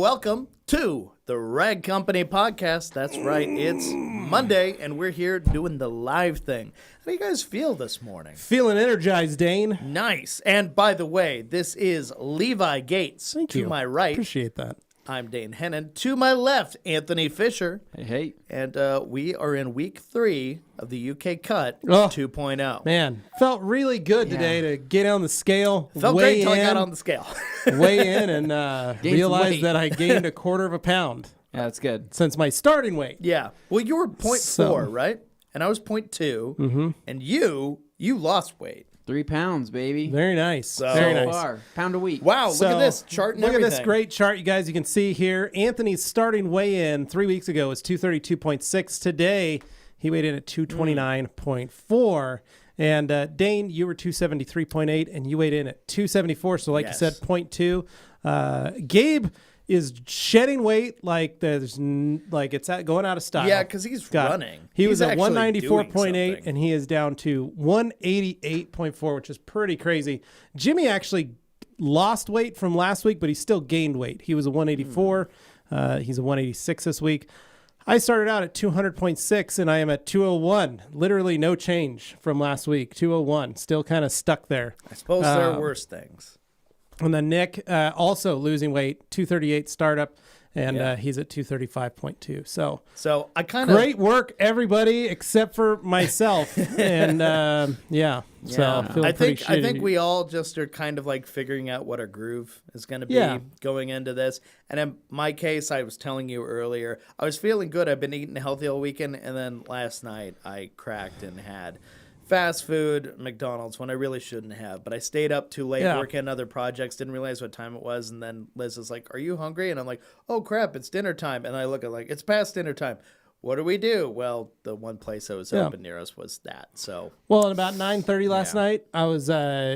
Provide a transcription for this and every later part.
welcome to the Rag Company podcast. That's right, it's Monday, and we're here doing the live thing. How do you guys feel this morning? Feeling energized, Dane. Nice. And by the way, this is Levi Gates. Thank you. To my right, Appreciate that. I'm Dane Hennen. To my left, Anthony Fisher. Hey. And we are in week 3 of the UK Cut 2.0. Man, felt really good today to get on the scale. Felt great until I got on the scale. Weigh in and realized that I gained a quarter of a pound. Yeah, that's good. Since my starting weight. Yeah. Well, you were 0.4, right? And I was 0.2. Mm-hmm. And you lost weight. 3 pounds, baby. Very nice. So Very nice. Far. Pound a week. Wow, look at this chart and Look everything. at this great chart, you guys. You can see here, Anthony's starting weigh-in 3 weeks ago was 232.6. Today, he weighed in at 229.4. And Dane, you were 273.8, and you weighed in at 274. So like you said, 0.2. Gabe is shedding weight like it's going out of style. Yeah, because he's running. He was at actually 194.8, and he is down to 188.4, which is pretty crazy. Jimmy actually lost weight from last week, but he still gained weight. He was a 184. He's a 186 this week. I started out at 200.6, and I am at 201. Literally no change from last week. 201, still kind of stuck there. I suppose there are worse things. And then Nick also losing weight, 238 startup, and he's at 235.2. So I kind of great work, everybody, except for myself. And so feeling pretty shitty. I think we all just are kind of like figuring out what our groove is going to be going into this. And in my case, I was telling you earlier, I was feeling good. I've been eating healthy all weekend, and then last night I cracked and had fast food, McDonald's, when I really shouldn't have. But I stayed up too late working on other projects, didn't realize what time it was. And then Liz is like, "Are you hungry?" And I'm like, "Oh, crap, it's dinner time." And I look at it's past dinner time. What do we do? Well, the one place that was open near us was that. So, well, at about 9:30 last night, I was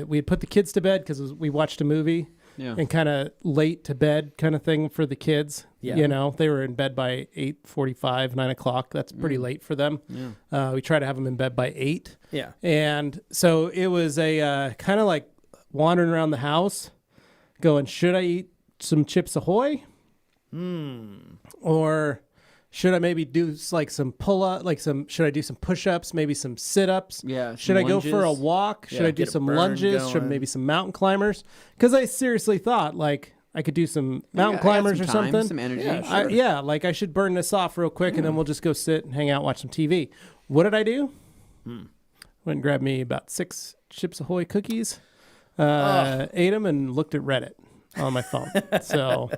we had put the kids to bed because we watched a movie. Yeah. And kind of late to bed kind of thing for the kids. Yeah. You know, they were in bed by 8:45, 9 o'clock. That's pretty late for them. Yeah. We try to have them in bed by 8. Yeah. And so it was a kind of like wandering around the house going, should I eat some Chips Ahoy? Or should I maybe do like some pull-up, should I do some push-ups, maybe some sit-ups? Yeah. Should I go for a walk? Should I do some lunges? Should maybe some mountain climbers? Because I seriously thought I could do some mountain climbers or something. Some energy. Yeah, sure. I should burn this off real quick and then we'll just go sit and hang out, watch some TV. What did I do? Went and grabbed me about 6 Chips Ahoy cookies, ate them, and looked at Reddit on my phone. So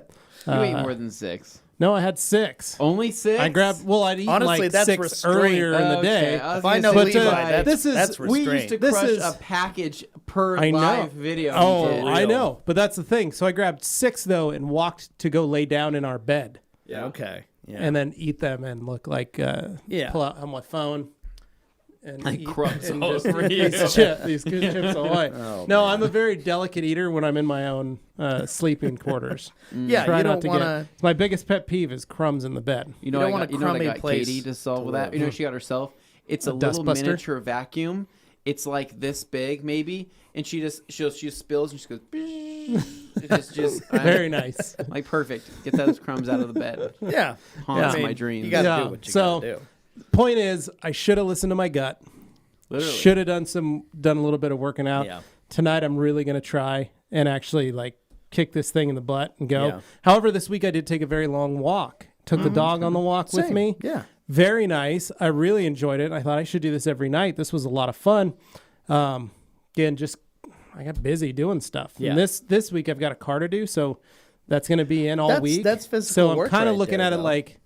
you ate more than 6. No, I had 6. Only 6? I grabbed. Well, I'd eaten honestly, that's 6 restraint. earlier in the day. If I know Levi, that's restraint. We used to crush a package per live video. Oh, I know. But that's the thing. So I grabbed 6 though and walked to go lay down in our bed. Yeah. Okay. Yeah. And then eat them and look like pull out on my phone. And crumbs and all just over you. These good Chips Ahoy. I'm a very delicate eater when I'm in my own sleeping quarters. Yeah, you don't want to. My biggest pet peeve is crumbs in the bed. You know, I got Katie to solve that. You know, she got herself. It's a little miniature vacuum. It's like this big, maybe, and she just spills and she goes. It's just very nice. Like perfect. Get those crumbs out of the bed. Yeah, haunts my dreams. You got to do what you got to do. Point is, I should have listened to my gut. Literally. Should have done a little bit of working out. Yeah. Tonight, I'm really going to try and actually kick this thing in the butt and go. Yeah. However, this week I did take a very long walk. Took the dog on the walk with me. Yeah. Very nice. I really enjoyed it. I thought I should do this every night. This was a lot of fun. Again, I got busy doing stuff. Yeah. And this week I've got a car to do, so that's going to be in all week. That's physical so work. So I'm kind of looking at it like.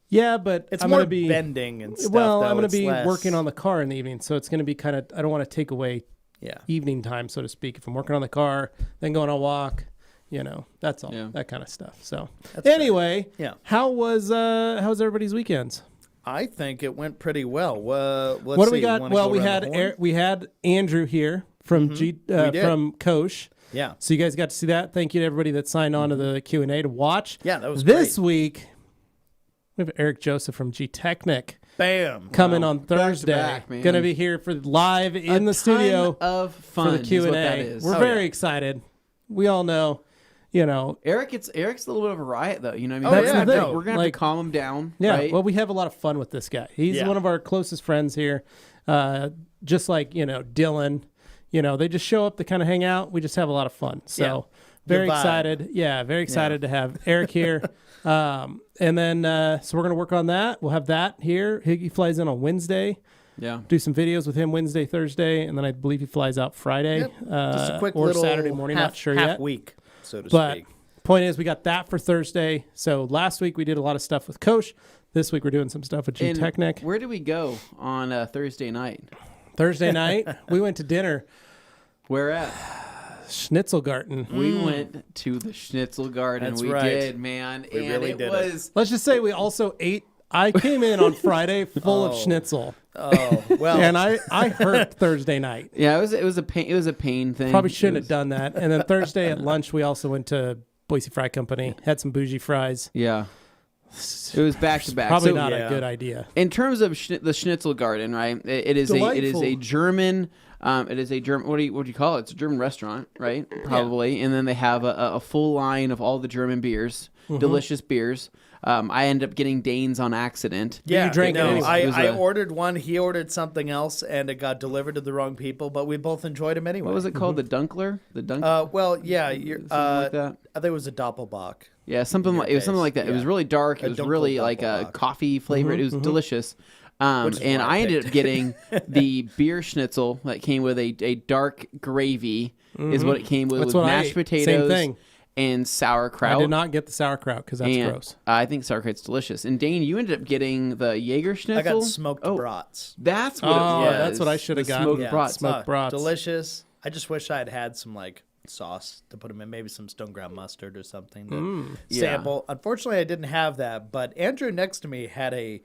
Yeah, but it's I'm more going to be bending and stuff. Well, I'm going to be working on the car in the evening, so it's going to be kind of. I don't want to take away evening time, so to speak. If I'm working on the car, then going on a walk, that's all that kind of stuff. So anyway, how's everybody's weekends? I think it went pretty well. What do we got? Well, we had Andrew here from from Kosh. Yeah. So you guys got to see that. Thank you to everybody that signed on to the Q&A to watch. Yeah, that was this great. Week. We have Eric Joseph from G-Technic. Bam. Coming on Thursday. Going to be here for live in the studio of fun for the Q&A. is what that is. We're very excited. We all know, Eric's a little bit of a riot, though. You know what I mean? That's the thing. We're going to have to calm him down. Yeah, right? Well, we have a lot of fun with this guy. He's one of our closest friends here. Just like, Dylan, they just show up to kind of hang out. We just have a lot of fun. So very excited. Yeah, very excited to have Eric here. And then, so we're going to work on that. We'll have that here. He flies in on Wednesday. Yeah. Do some videos with him Wednesday, Thursday, and then I believe he flies out Friday. Yep. Just a quick or little Saturday morning, not sure yet. Half week, so to But speak. point is, we got that for Thursday. So last week we did a lot of stuff with Coach. This week we're doing some stuff with G-Technic. Where did we go on Thursday night? Thursday night, we went to dinner. Where at? Schnitzelgarten. We went to the Schnitzelgarten. That's we right. did, man. We really did it. Let's just say we also ate. I came in on Friday full of schnitzel. Oh, well. And I hurt Thursday night. Yeah, it was a pain thing. Probably shouldn't have done that. And then Thursday at lunch, we also went to Boise Fry Company, had some bougie fries. Yeah. It was back to back. Probably not a good idea. In terms of the Schnitzelgarten, right? It is a German. It is a German. What do you call it? It's a German restaurant, right? Probably. And then they have a full line of all the German beers, delicious beers. I ended up getting Dane's on accident. Yeah, you drank it. I ordered one. He ordered something else, and it got delivered to the wrong people. But we both enjoyed them anyway. What was it called? The Dunkler? The Dunk? Well, yeah. Something like that. I think it was a Doppelbock. Yeah, it was something like that. Yeah. It was really dark. It was really like a coffee flavored. It was delicious. And I ended up getting the beer schnitzel that came with a dark gravy. Is what it came with mashed potatoes. Same thing. And sauerkraut. I did not get the sauerkraut because that's gross. I think sauerkraut's delicious. And Dane, you ended up getting the Jaeger schnitzel. I got smoked brats. That's what it was. That's what I should have gotten. Smoked brats. Smoked brats. Delicious. I just wish I had some sauce to put them in, maybe some stone ground mustard or something to sample. Unfortunately, I didn't have that, but Andrew next to me had a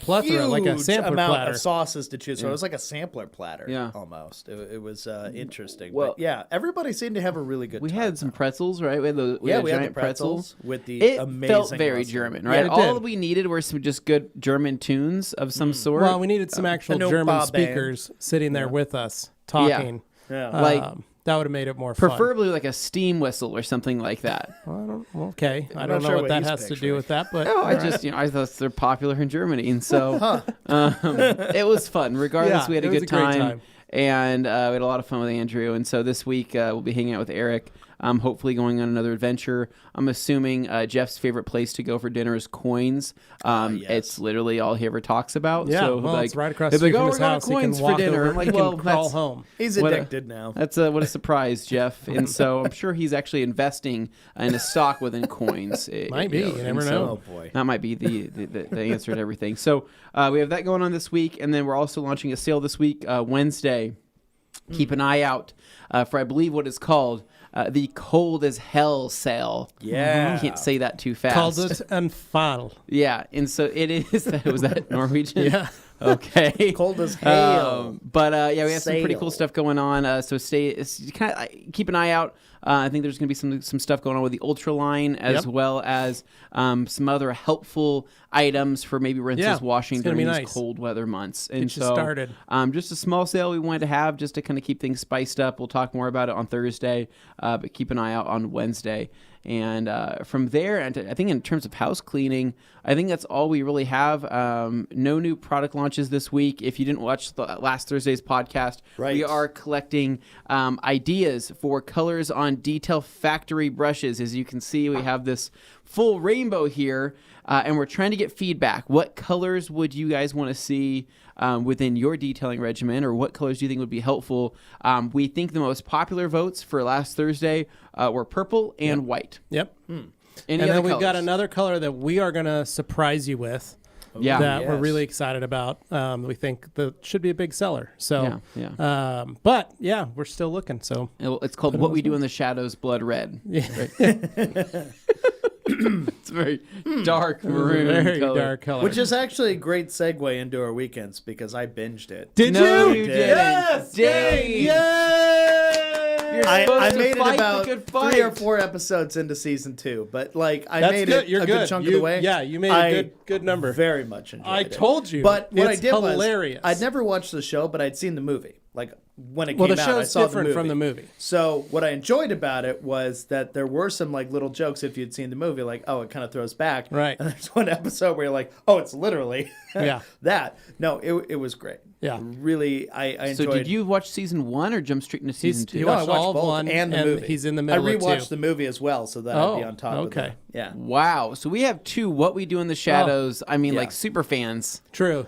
plethora, like a sampler amount platter of sauces to choose from. It was like a sampler platter, almost. It was interesting. Well, but everybody seemed to have a really good time. We had some pretzels, right? We had had giant the pretzels with the it amazing felt very mustard. German, right? Yeah, all we needed were some just good German tunes of some sort. Well, we needed some actual German speakers sitting there with us talking. Yeah. That would have made it more fun. Preferably like a steam whistle or something like that. I don't know what that has to do with that, but I thought they're popular in Germany, and so it was fun. Regardless, we had a good time. And we had a lot of fun with Andrew. And so this week we'll be hanging out with Eric. Hopefully going on another adventure. I'm assuming Jeff's favorite place to go for dinner is Coins. Yes. It's literally all he ever talks about. Yeah, so it's right across the street from his house. He can walk over. I'm like, well, crawl home. He's addicted now. That's what a surprise, Jeff. And so I'm sure he's actually investing in a stock within Coins. Might be. You never know. Oh boy, that might be the answer to everything. So we have that going on this week, and then we're also launching a sale this week, Wednesday. Keep an eye out for, I believe, what is called the Cold as Hell sale. Yeah. I can't say that too fast. Called it and final. Yeah, and so it is. Was that Norwegian? Yeah. Okay. Cold as hell. But we have some pretty cool stuff going on. So keep an eye out. I think there's going to be some stuff going on with the Ultra line, as well as some other helpful items for maybe rinses, washing during these cold weather months. And Get you started. Just a small sale we wanted to have just to kind of keep things spiced up. We'll talk more about it on Thursday, but keep an eye out on Wednesday. And from there, and I think in terms of house cleaning, I think that's all we really have. No new product launches this week. If you didn't watch the last Thursday's podcast, we are collecting ideas for colors on Detail Factory brushes. As you can see, we have this full rainbow here, and we're trying to get feedback. What colors would you guys want to see within your detailing regimen, or what colors do you think would be helpful? We think the most popular votes for last Thursday were purple and white. Yep. And then we've got another color that we are going to surprise you with. That we're really excited about. We think that should be a big seller. So, but we're still looking. So it's called What We Do in the Shadows, Blood Red. Yeah. Right? It's a very dark maroon very dark color. Which is actually a great segue into our weekends because I binged it. Did no, you? You didn't. Yes! Dang! Yay! I made it about 3 or 4 episodes into season 2, but I made it a good chunk of the way. Yeah, you made a good number. Very much enjoyed it. I told you. But what it's I did hilarious. was I'd never watched the show, but I'd seen the movie. Like when it came the out, show's I saw different from the movie. So what I enjoyed about it was that there were some like little jokes if you'd seen the movie, like, oh, it kind of throws back. Right. And there's one episode where you're like, oh, it's literally that. No, it was great. Yeah. Really, I enjoyed. So did you watch season 1 or jump straight into season 2? He No, I watched watched all both of 1 and the movie. He's in the middle I of 2. rewatched the movie as well, so that I'd be on top of it. Yeah. Wow. So we have 2 What We Do in the Shadows. I mean, like super fans. True.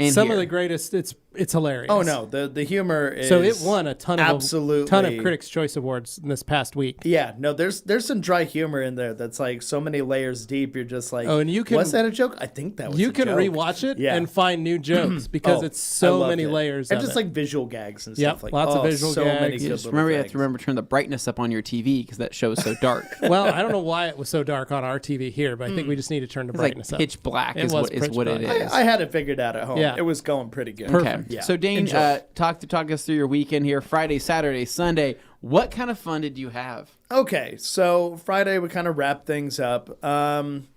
Some of the greatest. It's hilarious. Oh no, the humor is so it won a ton of absolutely Critics' Choice Awards in this past week. Yeah, no, there's some dry humor in there that's like so many layers deep. You're just like, and you can, was that a joke? I think that was. You a can joke. rewatch it and find new jokes because it's so many layers. And of just it. like visual gags and stuff. Like lots of visual so gags. Many You good just little remember you things. have to remember to turn the brightness up on your TV because that show is so dark. Well, I don't know why it was so dark on our TV here, but I think we just need to turn the brightness like up. pitch black is what it is. I had it figured out at home. Yeah. It was going pretty good. Okay. Yeah. So Dane, talk us through your weekend here. Friday, Saturday, Sunday. What kind of fun did you have? Okay, so Friday we kind of wrapped things up. Didn't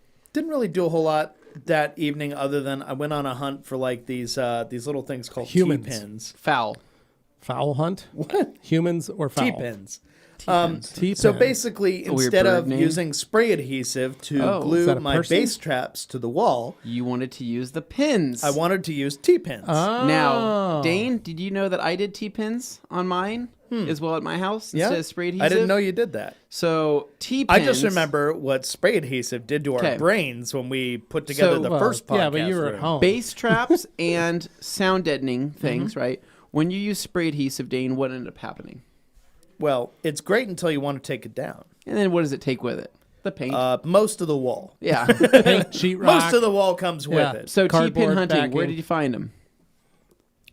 really do a whole lot that evening other than I went on a hunt for like these little things called Humans. T-pins. Foul hunt? What? Humans or foul? T-pins. T-pins. So basically, instead of using spray adhesive to is glue that a my person? bass traps to the wall, you wanted to use the pins. I wanted to use T-pins. Oh. Now, Dane, did you know that I did T-pins on mine as well at my house instead of spray adhesive? I didn't know you did that. So T-pins. I just remember what spray adhesive did to our brains when we put together the first podcast. Yeah, but you were at home. Bass traps and sound deadening things, right? When you use spray adhesive, Dane, what ended up happening? Well, it's great until you want to take it down. And then what does it take with it? The paint. Most of the wall. Yeah. Paint, sheetrock. Most of the wall comes with it. So Cardboard T-pin hunting, backing. where did you find them?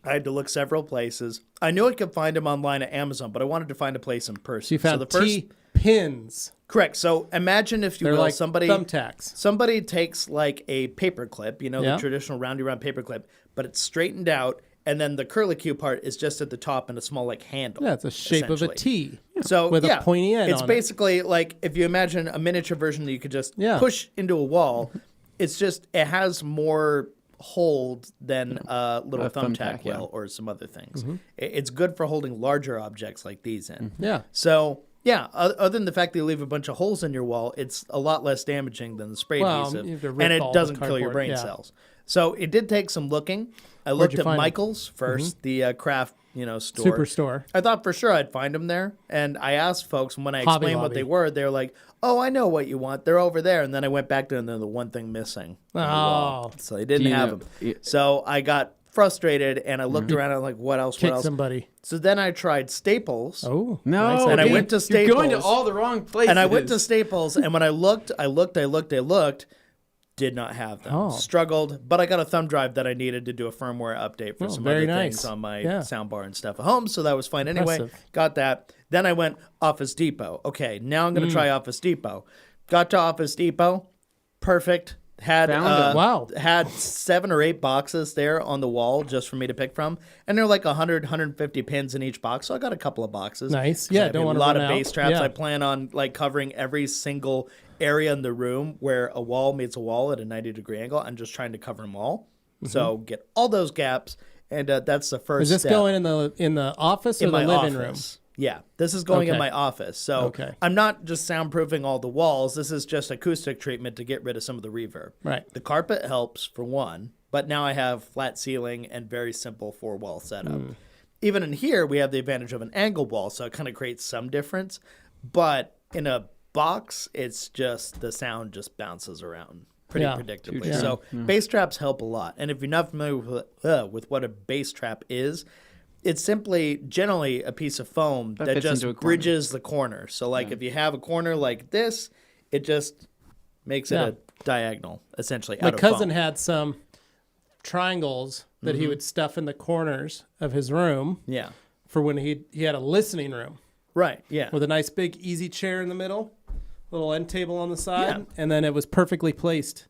I had to look several places. I knew I could find them online at Amazon, but I wanted to find a place in person. So you found the first T-pins. Correct. So imagine if you They're will, like somebody thumbtacks. Somebody takes like a paper clip, the traditional roundy round paper clip, but it's straightened out, and then the curlicue part is just at the top in a small like handle. Yeah, it's the shape of a essentially. T. So with a pointy end. It's on basically like if you imagine a miniature version that you could just push into a wall. It's just it has more hold than a little thumbtack will or some other things. It's good for holding larger objects like these in. Yeah. So yeah, other than the fact that you leave a bunch of holes in your wall, it's a lot less damaging than the spray adhesive, you have to rip and it all the doesn't kill your cardboard, brain cells. So it did take some looking. I looked at Michael's first, the craft store. Superstore. I thought for sure I'd find them there, and I asked folks, and when I explained what they were, they were like, "Oh, I know what you want. They're over there." And then I went back to them, and they're the one thing missing. Oh, so they didn't have them. So I got frustrated, and I looked around, and I'm like, "What else? Kick what else?" somebody. So then I tried Staples. Oh, no! nice. And I went to Staples. You're going to all the wrong places. And I went to Staples, and when I looked, did not have them. Oh. Struggled, but I got a thumb drive that I needed to do a firmware update for some other things on my soundbar and stuff at home, so that was fine anyway. Impressive. Got that. Then I went Office Depot. Okay, now I'm going to try Office Depot. Got to Office Depot. Perfect. Had had 7 or 8 boxes there on the wall just for me to pick from, and there were like 100, 150 pins in each box. So I got a couple of boxes. Nice. Yeah, don't want to run out. A lot run of bass traps. Yeah. I plan on like covering every single area in the room where a wall meets a wall at a 90-degree angle. I'm just trying to cover them all. So get all those gaps, and that's the first. Is this step. going in the office or In the my living office. Yeah, this is going in my office. So I'm not just soundproofing all the walls. This is just acoustic treatment to get rid of some of the reverb. Right. The carpet helps for one, but now I have flat ceiling and very simple 4-wall setup. Even in here, we have the advantage of an angle wall, so it kind of creates some difference. But in a box, it's just the sound just bounces around pretty predictably. Yeah. So bass traps help a lot. And if you're not familiar with what a bass trap is, it's simply generally a piece of foam that just bridges the corner. So like if you have a corner like this, it just makes it a diagonal, essentially, My out of cousin foam. had some triangles that he would stuff in the corners of his room. Yeah. For when he had a listening room. Right, yeah. With a nice big easy chair in the middle, little end table on the side, and then it was perfectly placed.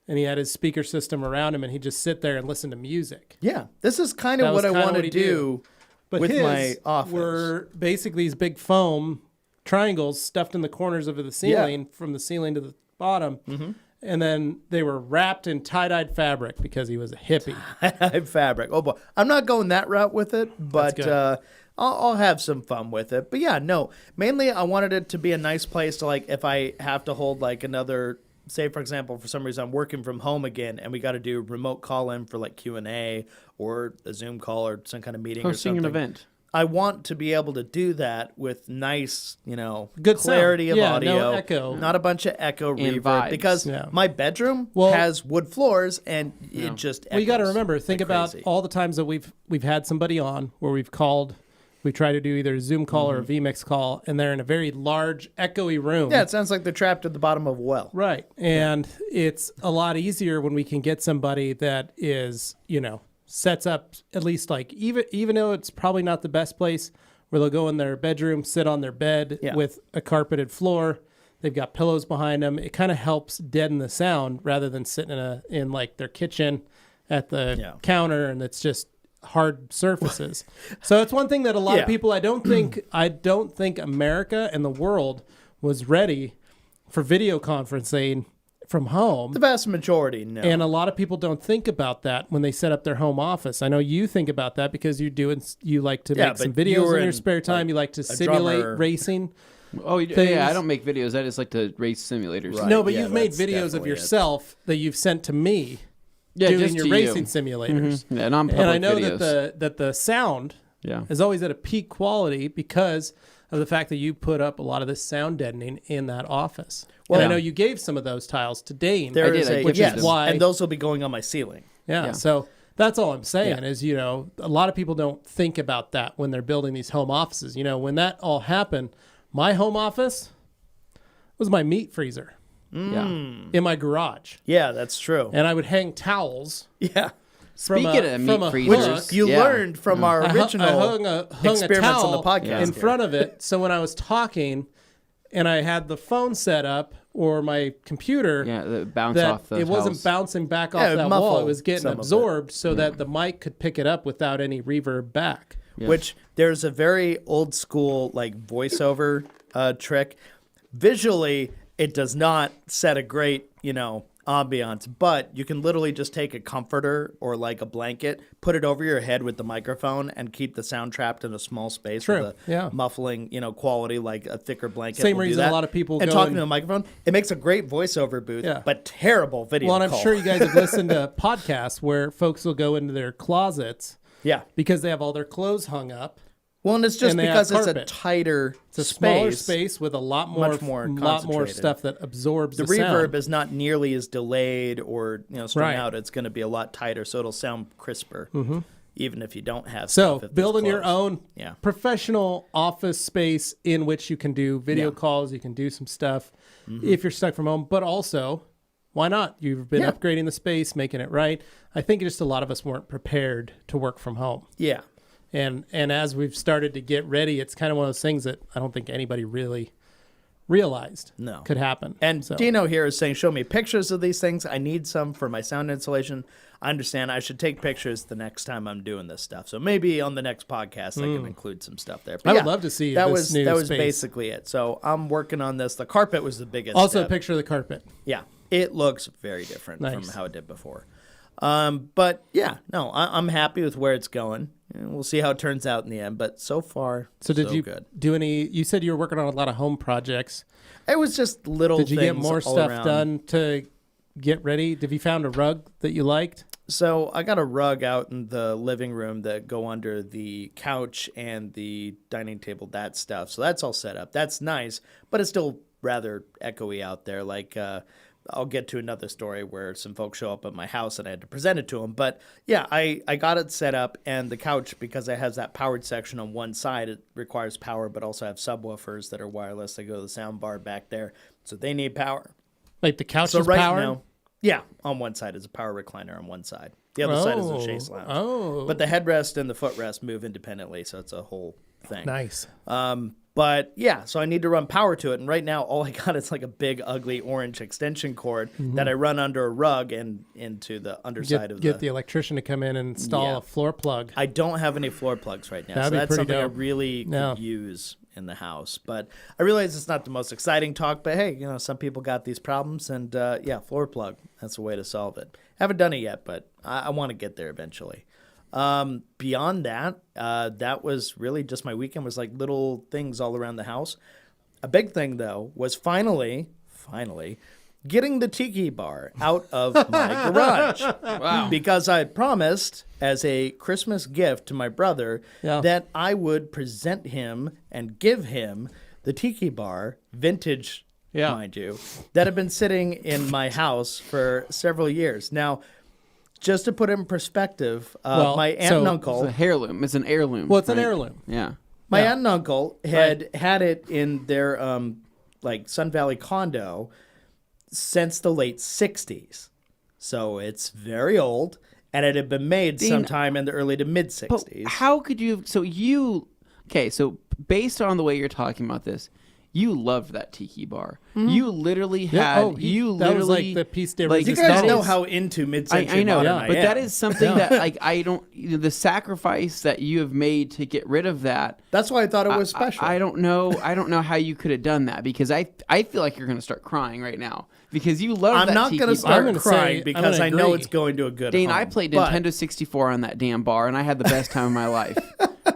And he had his speaker system around him, and he'd just sit there and listen to music. Yeah, this is kind of what I want to do with my office. Were basically these big foam triangles stuffed in the corners of the ceiling, from the ceiling to the bottom. and then they were wrapped in tie-dyed fabric because he was a hippie. Tie-dyed fabric. Oh boy, I'm not going that route with it, but I'll have some fun with it. But yeah, no, mainly I wanted it to be a nice place to, like, if I have to hold like another, say for example, for some reason I'm working from home again and we got to do remote call in for like Q&A or a Zoom call or some kind of meeting or something. Hosting an event. I want to be able to do that with nice, good clarity sound. of audio. No echo. Not a bunch of echo And reverb. vibes. Because my bedroom has wood floors and it just echoes. Well, you got to remember, think about crazy. all the times that we've had somebody on where we've called, we try to do either a Zoom call or a vMix call, and they're in a very large, echoey room. Yeah, it sounds like they're trapped at the bottom of a well. Right. And it's a lot easier when we can get somebody that is, sets up at least like, even though it's probably not the best place, where they'll go in their bedroom, sit on their bed with a carpeted floor. They've got pillows behind them. It kind of helps deaden the sound rather than sitting in like their kitchen at the counter, and it's just hard surfaces. So it's one thing that a lot of people, I don't think America and the world was ready for video conferencing from home. The vast majority, no. And a lot of people don't think about that when they set up their home office. I know you think about that because you like to make some videos in your spare time. You like to simulate racing. Oh, yeah, I don't make videos. I just like to race simulators. Right. No, but you've made videos of yourself that you've sent to me doing your racing simulators. Mm-hmm. And I know that the sound is always at a peak quality because of the fact that you put up a lot of this sound deadening in that office. Well, and I know you gave some of those tiles to Dane. Which is why, and those will be going on my ceiling. Yeah. So that's all I'm saying is, a lot of people don't think about that when they're building these home offices. When that all happened, my home office was my meat freezer. In my garage. Yeah, that's true. And I would hang towels. Yeah. Speaking of meat freezers, which you learned from our original I hung experiments a towel on the podcast in front of it. So when I was talking and I had the phone set up or my computer, it wasn't bouncing back off that wall. It was getting absorbed so that the mic could pick it up without any reverb back. Yeah. Which there's a very old school like voiceover trick. Visually, it does not set a great, ambiance, but you can literally just take a comforter or like a blanket, put it over your head with the microphone, and keep the sound trapped in a small space with a muffling, quality like a thicker blanket. Same reason a lot of people and talking to a microphone. It makes a great voiceover booth, but terrible video. Well, and I'm sure you guys have listened to podcasts where folks will go into their closets, because they have all their clothes hung up. Well, and it's just because it's a tighter smaller space with a lot more stuff that absorbs the sound. The reverb is not nearly as delayed or strung out. It's going to be a lot tighter, so it'll sound crisper, even if you don't have. So building your own professional office space in which you can do video calls, you can do some stuff if you're stuck from home, but also, why not? You've been upgrading the space, making it right. I think just a lot of us weren't prepared to work from home. Yeah. And as we've started to get ready, it's kind of one of those things that I don't think anybody really realized could happen. And Dino here is saying, show me pictures of these things. I need some for my sound installation. I understand I should take pictures the next time I'm doing this stuff. So maybe on the next podcast I can include some stuff there. But I would love to see that was basically it. So I'm working on this. The carpet was the biggest Also, a picture of the carpet. Yeah. It looks very different from how it did before. But yeah, no, I'm happy with where it's going. And we'll see how it turns out in the end. But so far, so did you good. Do any? You said you were working on a lot of home projects. It was just little things. Did you get more stuff done to get ready? Have you found a rug that you liked? So I got a rug out in the living room that go under the couch and the dining table, that stuff. So that's all set up. That's nice, but it's still rather echoey out there. Like, I'll get to another story where some folks show up at my house and I had to present it to them. But yeah, I got it set up, and the couch, because it has that powered section on one side, it requires power, but also have subwoofers that are wireless. They go to the sound bar back there, so they need power. Like the couch is powered? Now, yeah, on one side is a power recliner on one side. The other side is a chaise lounge. Oh. But the headrest and the footrest move independently, so it's a whole thing. Nice. But yeah, so I need to run power to it. And right now, all I got is like a big, ugly orange extension cord that I run under a rug and into the underside of Get the electrician to come in and install a floor plug. I don't have any floor plugs right now. That'd so be that's pretty something dope. I really could use. in the house. But I realize it's not the most exciting talk, but hey, some people got these problems, and floor plug, that's a way to solve it. Haven't done it yet, but I want to get there eventually. Beyond that, that was really just my weekend, was like little things all around the house. A big thing, though, was finally getting the Tiki Bar out of my garage. Wow. Because I had promised as a Christmas gift to my brother that I would present him and give him the Tiki Bar, vintage, mind you, that had been sitting in my house for several years. Now, just to put it in perspective, my aunt and uncle... It's a heirloom. It's an heirloom. Well, it's an heirloom. Yeah. My aunt and uncle had it in their Sun Valley condo since the late 60s. So it's very old, and it had been made sometime in the early to mid 60s. But how could you... So based on the way you're talking about this, you loved that Tiki Bar. Mm-hmm. You literally had... that was like the piece de resistance. You guys know how into mid-century modern I am. But that is something that I don't... the sacrifice that you have made to get rid of that... That's why I thought it was special. I don't know how you could have done that, because I feel like you're going to start crying right now. Because you love that Tiki Bar. I'm not going to start crying because I know it's going to a good Dane, home. I played Nintendo 64 on that damn bar, and I had the best time of my life.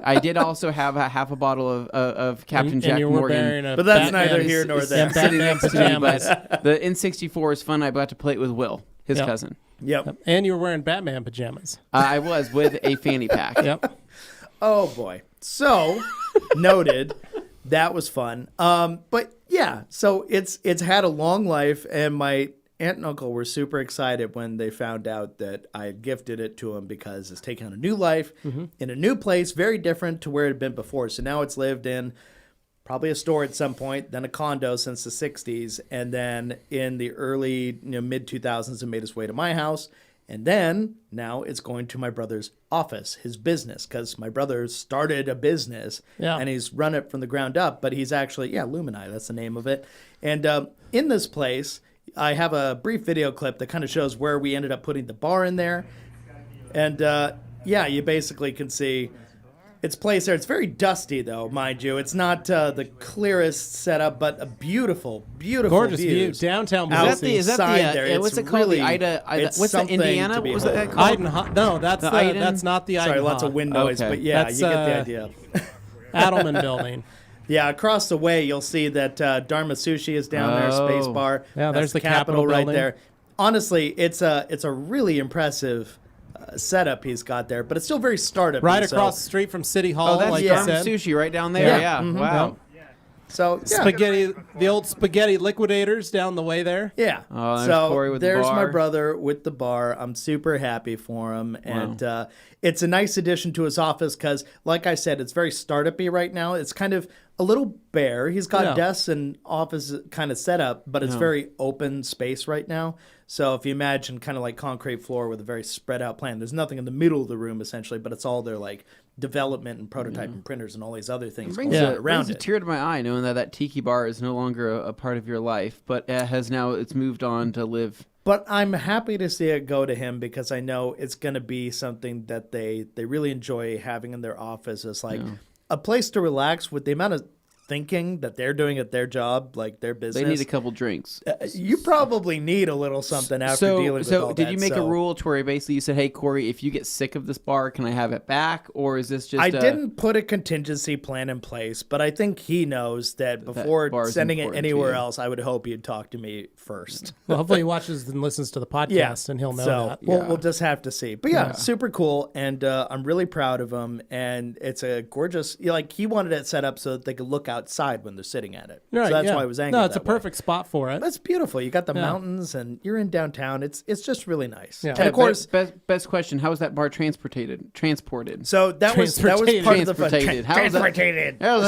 I did also have half a bottle of Captain Jack Morgan. But that's neither here nor there. Batman pajamas. The N64 is fun. I got to play it with Will, his cousin. Yep. And you were wearing Batman pajamas. I was, with a fanny pack. Yep. Oh, boy. So, noted. That was fun. But yeah, so it's had a long life, and my aunt and uncle were super excited when they found out that I had gifted it to them, because it's taken on a new life in a new place, very different to where it had been before. So now it's lived in probably a store at some point, then a condo since the 60s, and then in the early mid 2000s it made its way to my house. And then now it's going to my brother's office, his business, because my brother started a business and he's run it from the ground up. But he's actually, Lumini, that's the name of it. And in this place, I have a brief video clip that kind of shows where we ended up putting the bar in there. And you basically can see its place there. It's very dusty, though, mind you. It's not the clearest setup, but a beautiful, beautiful gorgeous view. Downtown. Is that the what's it called? Really, the Ida what's that, Indiana? What was that called? No, that's not the Ida. Sorry, lots of wind noise, but you get the idea. Adelman Building. Yeah, across the way, you'll see that Dharma Sushi is down there, Space Bar. Yeah, there's the Capitol right there. Honestly, it's a really impressive setup he's got there, but it's still very startup. Right across the street from City Hall. Oh, that's Dharma Sushi right down there. Yeah. Mm-hmm. Wow. So the old spaghetti liquidators down the way there. Yeah. Oh, there's Corey with there's the bar. My brother with the bar. I'm super happy for him, and it's a nice addition to his office because, like I said, it's very startup-y right now. It's kind of a little bare. He's got desks and office kind of set up, but it's very open space right now. So if you imagine kind of like concrete floor with a very spread out plan, there's nothing in the middle of the room essentially, but it's all their like development and prototyping printers and all these other things around it. Brings a tear to my eye knowing that Tiki Bar is no longer a part of your life, but it's moved on to live. But I'm happy to see it go to him because I know it's going to be something that they really enjoy having in their office. It's like a place to relax with the amount of thinking that they're doing at their job, like their business. They need a couple drinks. You probably need a little something after dealing with all that. So did you make a rule to where basically you said, hey, Corey, if you get sick of this bar, can I have it back? Or is this just I didn't put a contingency plan in place, but I think he knows that before sending it anywhere else, I would hope he'd talk to me first. Well, hopefully he watches and listens to the podcast and he'll know that. We'll just have to see. But super cool. And I'm really proud of him. And it's a gorgeous, he wanted it set up so that they could look outside when they're sitting at it. Right, so that's why I was angled. No, it's a perfect spot for it. That's beautiful. You got the mountains and you're in downtown. It's just really nice. Yeah. And of course, best question: how was that bar transported? So that was part of the fun. Transported. How was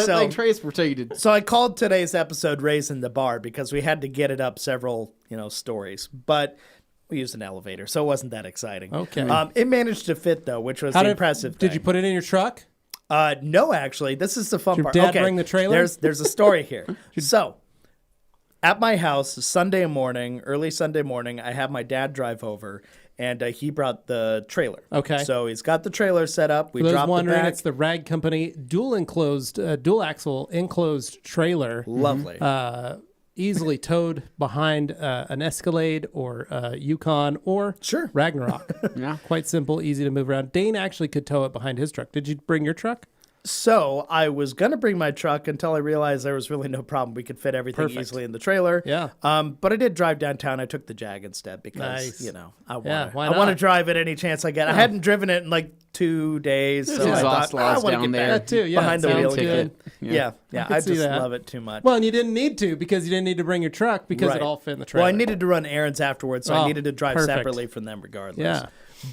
that thing transported? So I called today's episode "Raising the Bar" because we had to get it up several stories, but we used an elevator, so it wasn't that exciting. Okay. It managed to fit though, which was the impressive thing. Did you put it in your truck? No, actually, this is the fun part. Did your dad bring the trailer? There's a story here. So, at my house early Sunday morning, I have my dad drive over, and he brought the trailer. Okay. So he's got the trailer set up. We For those dropped wondering, the back. it's the Rag Company dual axle enclosed trailer. Lovely. Easily towed behind an Escalade or Yukon or Ragnarok. Yeah. Quite simple, easy to move around. Dane actually could tow it behind his truck. Did you bring your truck? So I was going to bring my truck until I realized there was really no problem. We could fit everything easily in the trailer. Yeah. But I did drive downtown. I took the Jag instead because, I want to drive it any chance I get. I hadn't driven it in like 2 days. So I thought, I want to get back behind the wheel again. Yeah. I just love it too much. Well, and you didn't need to because you didn't need to bring your truck because it all fit in the trailer. Well, I needed to run errands afterwards, so I needed to drive separately from them regardless. Yeah.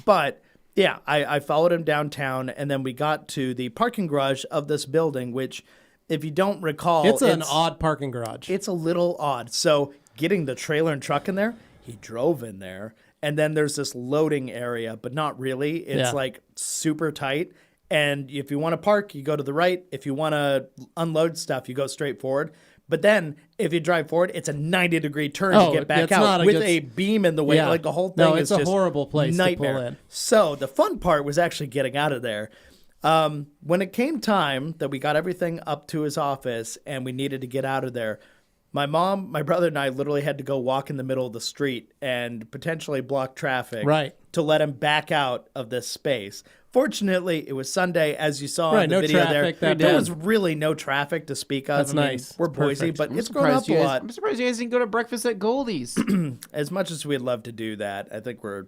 But... yeah, I followed him downtown, and then we got to the parking garage of this building, which, if you don't recall... It's an odd parking garage. It's a little odd. So getting the trailer and truck in there, he drove in there, and then there's this loading area, but not really. It's like super tight, and if you want to park, you go to the right. If you want to unload stuff, you go straight forward. But then, if you drive forward, it's a 90-degree turn to get back out with a beam in the way. Like the whole thing is just a horrible place nightmare. To pull in. So the fun part was actually getting out of there. When it came time that we got everything up to his office and we needed to get out of there, my mom, my brother, and I literally had to go walk in the middle of the street and potentially block traffic to let him back out of this space. Fortunately, it was Sunday, as you saw in the video traffic, there was really no traffic to speak of. That's nice. We're Boise, but it's grown up a lot. I'm surprised you guys didn't go to breakfast at Goldie's. As much as we'd love to do that, I think we're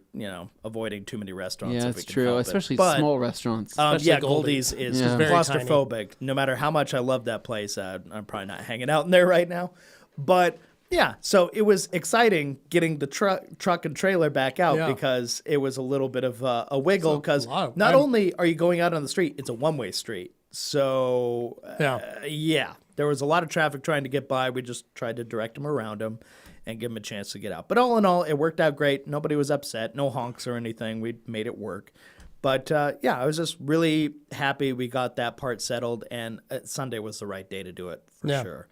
avoiding too many restaurants. Yeah, if that's we can true, help especially it. small restaurants. Goldie's is very claustrophobic. No matter how much I love that place, I'm probably not hanging out in there right now. But yeah, so it was exciting getting the truck and trailer back out because it was a little bit of a wiggle because not only are you going out on the street, it's a one-way street. So, there was a lot of traffic trying to get by. We just tried to direct them around them and give them a chance to get out. But all in all, it worked out great. Nobody was upset. No honks or anything. We made it work. But, I was just really happy we got that part settled, and Sunday was the right day to do it for sure.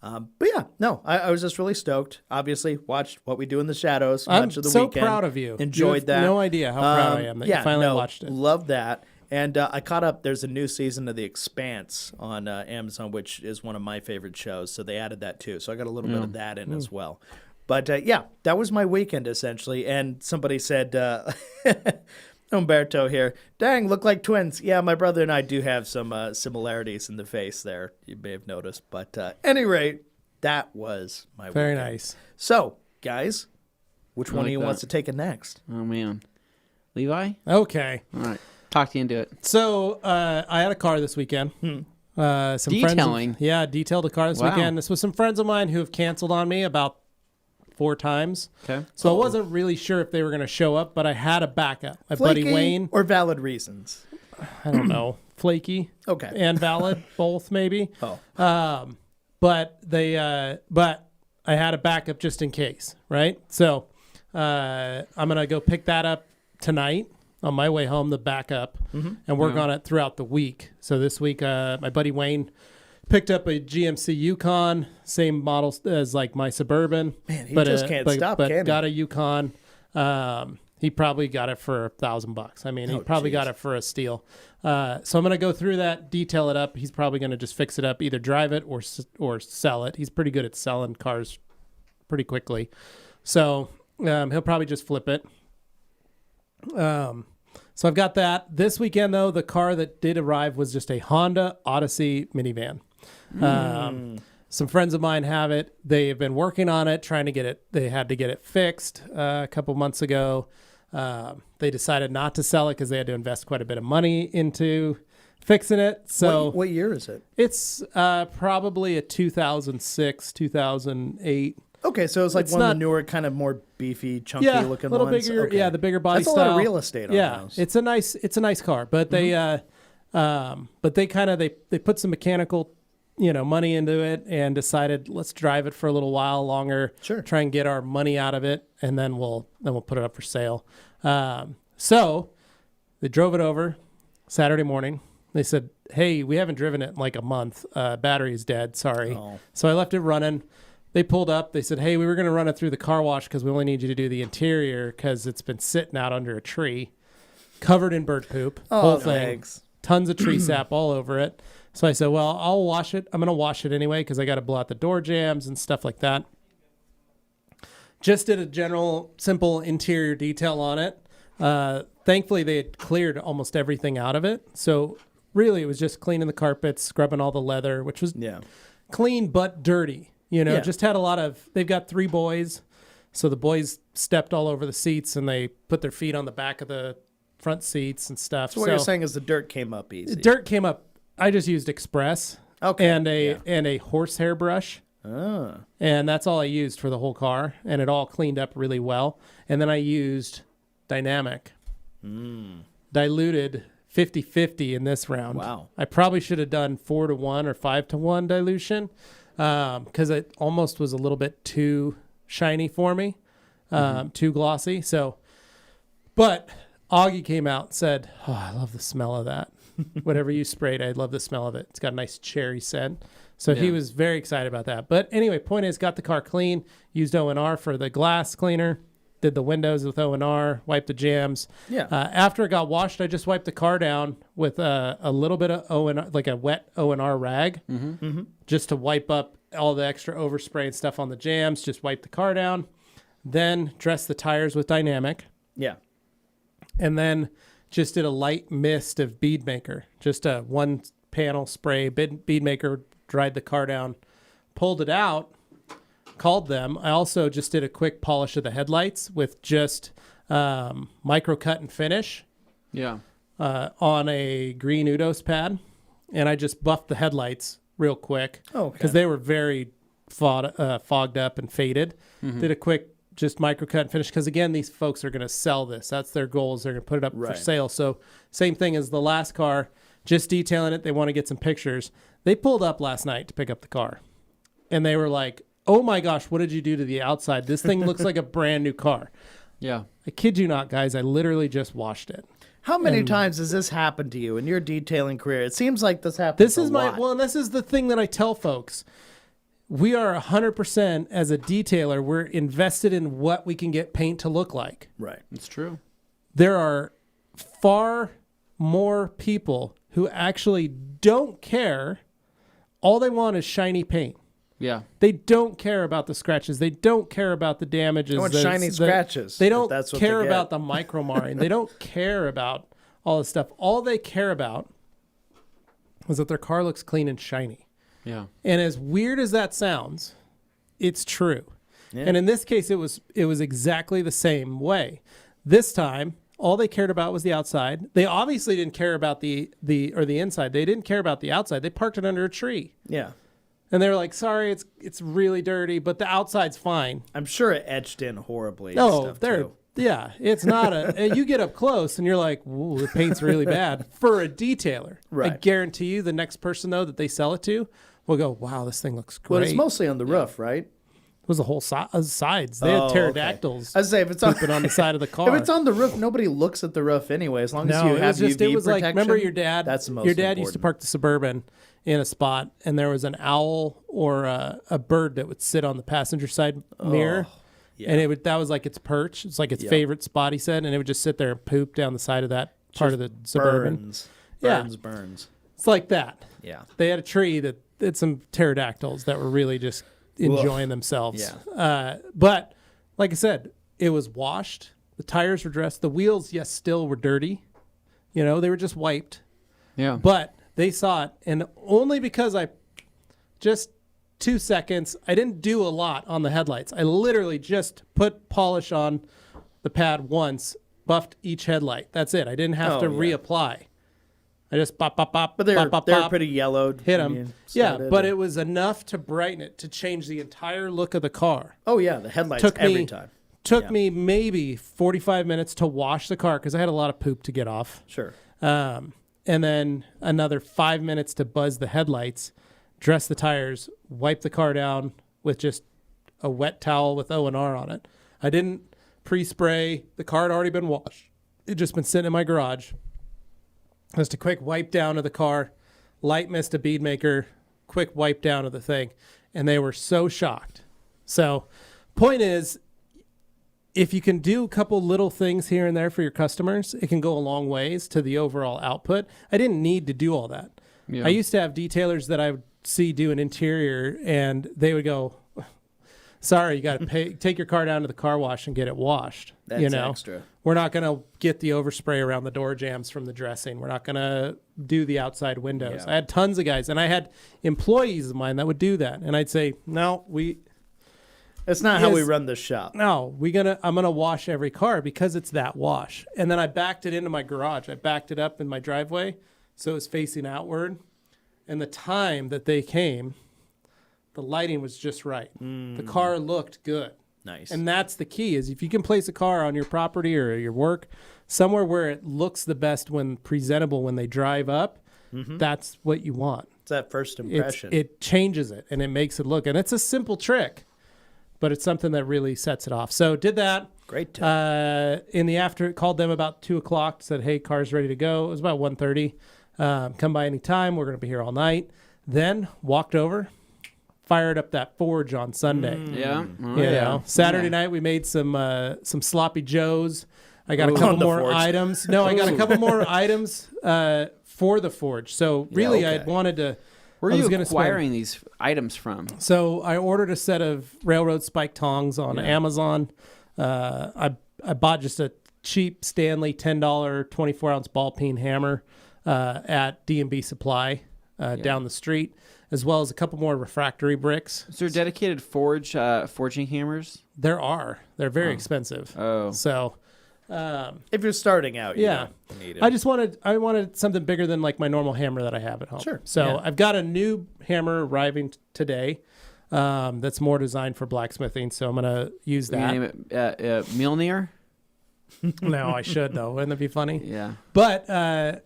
I was just really stoked. Obviously, watched What We Do in the Shadows much of the weekend. I'm so proud of you. Enjoyed that. No idea how proud I am that you finally watched it. Loved that. And I caught up. There's a new season of The Expanse on Amazon, which is one of my favorite shows. So they added that too. So I got a little bit of that in as well. But that was my weekend essentially. And somebody said, Umberto here, dang, look like twins. Yeah, my brother and I do have some similarities in the face there. You may have noticed. But at any rate, that was my weekend. Very nice. So, guys, which one of you wants to take it next? Oh, man. Levi? Okay. All right. Talk you into it. So, I had a car this weekend. Some Detailing? Detailed a car this weekend. This was some friends of mine who have canceled on me about 4 times. Okay. So I wasn't really sure if they were going to show up, but I had a backup. My Flaky buddy Wayne. Or valid reasons? I don't know. Flaky. Okay. And valid, both maybe. Oh. But I had a backup just in case, right? So I'm going to go pick that up tonight on my way home, the backup, and work on it throughout the week. So this week, my buddy Wayne picked up a GMC Yukon, same model as like my Suburban. Man, he just can't stop, can he? Got a Yukon. He probably got it for $1,000. I mean, he probably got it for a steal. So I'm going to go through that, detail it up. He's probably going to just fix it up, either drive it or sell it. He's pretty good at selling cars pretty quickly. So he'll probably just flip it. So I've got that. This weekend, though, the car that did arrive was just a Honda Odyssey minivan. Some friends of mine have it. They've been working on it, trying to get it. They had to get it fixed a couple months ago. They decided not to sell it because they had to invest quite a bit of money into fixing it. So what year is it? It's probably a 2006, 2008. Okay, so it's like one of the newer, kind of more beefy, chunky looking little ones. Bigger, okay. the bigger body style. style. That's a lot of real estate on those. It's a nice car, but they put some mechanical, money into it and decided let's drive it for a little while longer. Sure. Try and get our money out of it, and then we'll put it up for sale. So they drove it over Saturday morning. They said, "Hey, we haven't driven it in like a month. Battery's dead. Sorry." Oh. So I left it running. They pulled up. They said, hey, we were going to run it through the car wash because we only need you to do the interior because it's been sitting out under a tree, covered in bird poop, whole thing, thanks. Tons of tree sap all over it. So I said, well, I'll wash it. I'm going to wash it anyway because I got to blow out the door jambs and stuff like that. Just did a general, simple interior detail on it. Thankfully, they had cleared almost everything out of it. So really, it was just cleaning the carpets, scrubbing all the leather, which was clean but dirty. Just had a lot of, they've got 3 boys. So the boys stepped all over the seats and they put their feet on the back of the front seats and stuff. So what you're saying is the dirt came up easy. The dirt came up. I just used Express and a horsehair brush. Oh. And that's all I used for the whole car. And it all cleaned up really well. And then I used Dynamic. Diluted 50-50 in this round. Wow. I probably should have done 4-to-1 or 5-to-1 dilution because it almost was a little bit too shiny for me, too glossy. So, but Augie came out and said, oh, I love the smell of that. Whatever you sprayed, I love the smell of it. It's got a nice cherry scent. So he was very excited about that. But anyway, point is, got the car clean, used O&R for the glass cleaner, did the windows with O&R, wiped the jams. Yeah. After it got washed, I just wiped the car down with a little bit of O&R, like a wet O&R rag, just to wipe up all the extra overspray and stuff on the jams, just wipe the car down. Then dress the tires with Dynamic. Yeah. And then just did a light mist of bead maker, just a 1 panel spray, bead maker, dried the car down, pulled it out, called them. I also just did a quick polish of the headlights with just micro cut and finish on a green Udos pad. And I just buffed the headlights real quick because they were very fogged up and faded. Did a quick just micro cut and finish because, again, these folks are going to sell this. That's their goals. They're going to put it up for sale. So same thing as the last car, just detailing it. They want to get some pictures. They pulled up last night to pick up the car. And they were like, oh, my gosh, what did you do to the outside? This thing looks like a brand new car. Yeah. I kid you not, guys. I literally just washed it. How many times has this happened to you in your detailing career? It seems like this happens a lot. Well, and this is the thing that I tell folks. We are 100% as a detailer, we're invested in what we can get paint to look like. Right. It's true. There are far more people who actually don't care. All they want is shiny paint. Yeah. They don't care about the scratches. They don't care about the damages. They want shiny scratches. They don't care about the micro marring. They don't care about all this stuff. All they care about is that their car looks clean and shiny. Yeah. And as weird as that sounds, it's true. Yeah. And in this case, it was exactly the same way. This time, all they cared about was the outside. They obviously didn't care about the inside. They didn't care about the outside. They parked it under a tree. Yeah. And they were like, sorry, it's really dirty, but the outside's fine. I'm sure it etched in horribly. Yeah, it's not you get up close and you're like, ooh, the paint's really bad for a detailer. Right. I guarantee you the next person, though, that they sell it to will go, wow, this thing looks great. Well, it's mostly on the roof, right? It was the whole sides. They had pterodactyls. Okay. I was say, if it's on the side of the car. If it's on the roof, nobody looks at the roof anyway. As long as you have UV it was protection. Like, remember your dad? That's the most Your dad important. used to park the Suburban in a spot, and there was an owl or a bird that would sit on the passenger side mirror. Yeah. And that was like its perch. It's like its favorite spot, he said, and it would just sit there and poop down the side of that part of the Suburban. Burns. It's like that. Yeah. They had a tree that had some pterodactyls that were really just enjoying themselves. Yeah. But like I said, it was washed. The tires were dressed. The wheels, yes, still were dirty. They were just wiped. Yeah. But they saw it, and only because I just 2 seconds, I didn't do a lot on the headlights. I literally just put polish on the pad once, buffed each headlight. That's it. I didn't have to reapply. I just pop. But they're pretty yellowed. Hit them. Yeah, but it was enough to brighten it, to change the entire look of the car. Oh, yeah, the headlights every time. Took me maybe 45 minutes to wash the car because I had a lot of poop to get off. Sure. And then another 5 minutes to buzz the headlights, dress the tires, wipe the car down with just a wet towel with O&R on it. I didn't pre-spray. The car had already been washed. It had just been sitting in my garage. Just a quick wipe down of the car, light mist of bead maker, quick wipe down of the thing. And they were so shocked. So point is, if you can do a couple little things here and there for your customers, it can go a long ways to the overall output. I didn't need to do all that. Yeah. I used to have detailers that I would see do an interior, and they would go, sorry, you got to take your car down to the car wash and get it washed. That's extra. We're not going to get the overspray around the door jambs from the dressing. We're not going to do the outside windows. Yeah. I had tons of guys, and I had employees of mine that would do that. And I'd say, no, it's not how we run this shop. No, I'm gonna wash every car because it's that wash. And then I backed it into my garage. I backed it up in my driveway, so it was facing outward. And the time that they came, the lighting was just right. The car looked good. Nice. And that's the key, is if you can place a car on your property or your work somewhere where it looks the best when presentable when they drive up, that's what you want. It's that first impression. It changes it and it makes it look. And it's a simple trick, but it's something that really sets it off. So did that. Great. In the after, called them about 2 o'clock, said, hey, car's ready to go. It was about 1:30. Come by any time. We're going to be here all night. Then walked over, fired up that forge on Sunday. Saturday night we made some sloppy joes. I got a couple more items. No, I got a couple more items for the forge. So really, I wanted to. Where are you acquiring these items from? So I ordered a set of railroad spike tongs on Amazon. I bought just a cheap Stanley $10 24-ounce ball peen hammer at D&B Supply down the street, as well as a couple more refractory bricks. Is there dedicated forging hammers? There are. They're very expensive. Oh. So if you're starting out, you don't need it. I wanted something bigger than like my normal hammer that I have at home. Sure. So I've got a new hammer arriving today that's more designed for blacksmithing. So I'm going to use that. You name it Mjolnir? No, I should though. Wouldn't that be funny? Yeah. But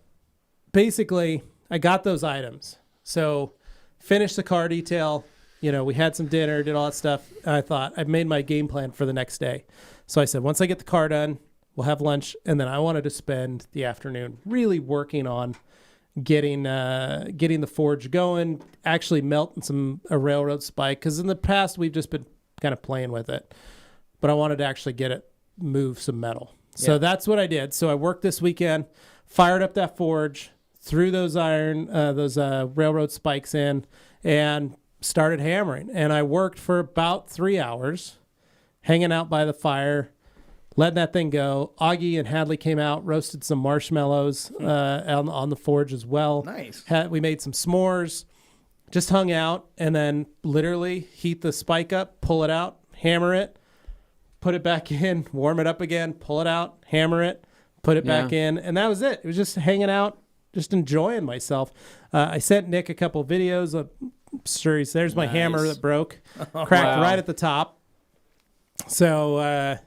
basically, I got those items. So finished the car detail. We had some dinner, did all that stuff. And I thought I've made my game plan for the next day. So I said, once I get the car done, we'll have lunch, and then I wanted to spend the afternoon really working on getting the forge going, actually melting a railroad spike, because in the past we've just been kind of playing with it. But I wanted to actually get it move some metal. So that's what I did. So I worked this weekend, fired up that forge, threw those railroad spikes in, and started hammering. And I worked for about 3 hours, hanging out by the fire, letting that thing go. Augie and Hadley came out, roasted some marshmallows on the forge as well. Nice. We made some s'mores, just hung out, and then literally heat the spike up, pull it out, hammer it, put it back in, warm it up again, pull it out, hammer it, put it back in, and that was it. It was just hanging out, just enjoying myself. I sent Nick a couple videos. Sure, there's my hammer that broke, cracked right at the top. So,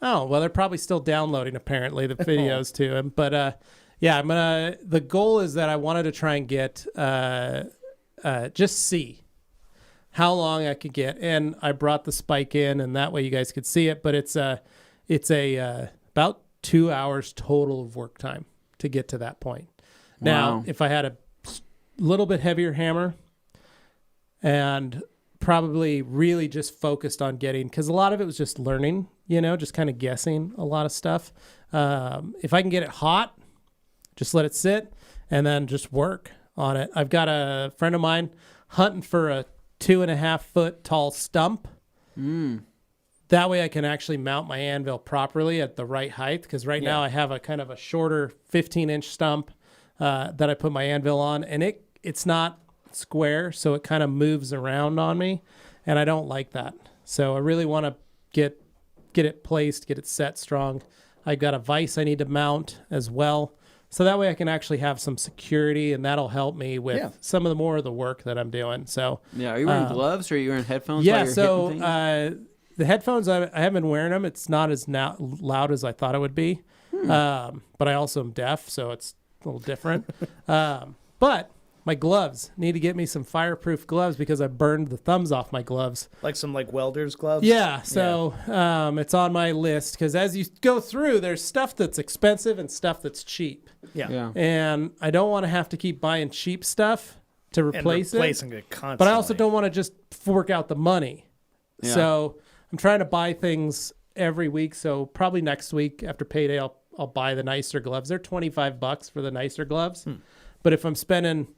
they're probably still downloading apparently the videos to him. But the goal is that I wanted to try and get just see how long I could get, and I brought the spike in, and that way you guys could see it. But it's about 2 hours total of work time to get to that point. Now, if I had a little bit heavier hammer and probably really just focused on getting, because a lot of it was just learning, just kind of guessing a lot of stuff. If I can get it hot, just let it sit and then just work on it. I've got a friend of mine hunting for a 2.5 foot tall stump. That way I can actually mount my anvil properly at the right height, because right now I have a kind of a shorter 15-inch stump that I put my anvil on, and it's not square, so it kind of moves around on me, and I don't like that. So I really want to get it placed, get it set strong. I've got a vise I need to mount as well, so that way I can actually have some security, and that'll help me with some of the more of the work that I'm doing. So are you wearing gloves, or are you wearing headphones? Yeah, so the headphones, I haven't been wearing them. It's not as loud as I thought it would be, but I also am deaf, so it's a little different. But my gloves, need to get me some fireproof gloves, because I burned the thumbs off my gloves. Like some welder's gloves? Yeah, so it's on my list, because as you go through, there's stuff that's expensive and stuff that's cheap. Yeah. And I don't want to have to keep buying cheap stuff to replace it. It constantly. But I also don't want to just fork out the money Yeah. So I'm trying to buy things every week. So probably next week after payday, I'll buy the nicer gloves. They're $25 for the nicer gloves. But if I'm spending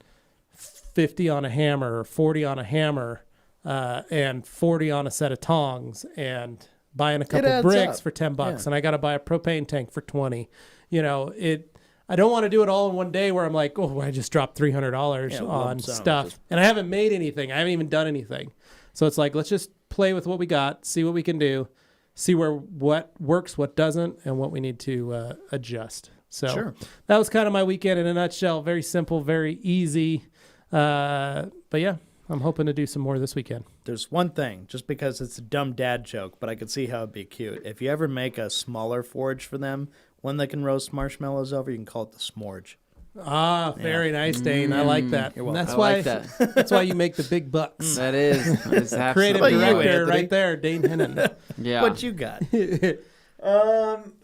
50 on a hammer or 40 on a hammer and 40 on a set of tongs and buying a couple bricks for $10 and I got to buy a propane tank for 20, I don't want to do it all in one day where I'm like, oh, I just dropped $300 on stuff and I haven't made anything. I haven't even done anything. So it's like, let's just play with what we got, see what we can do, see what works, what doesn't, and what we need to adjust. So that was kind of my weekend in a nutshell. Very simple, very easy. But yeah, I'm hoping to do some more this weekend. There's one thing, just because it's a dumb dad joke, but I could see how it'd be cute. If you ever make a smaller forge for them, one that can roast marshmallows over, you can call it the s'morge. Ah, very nice, Dane. I like that. That's why that's why you make the big bucks. That is creative director right there, Dane Hennen. Yeah. What you got?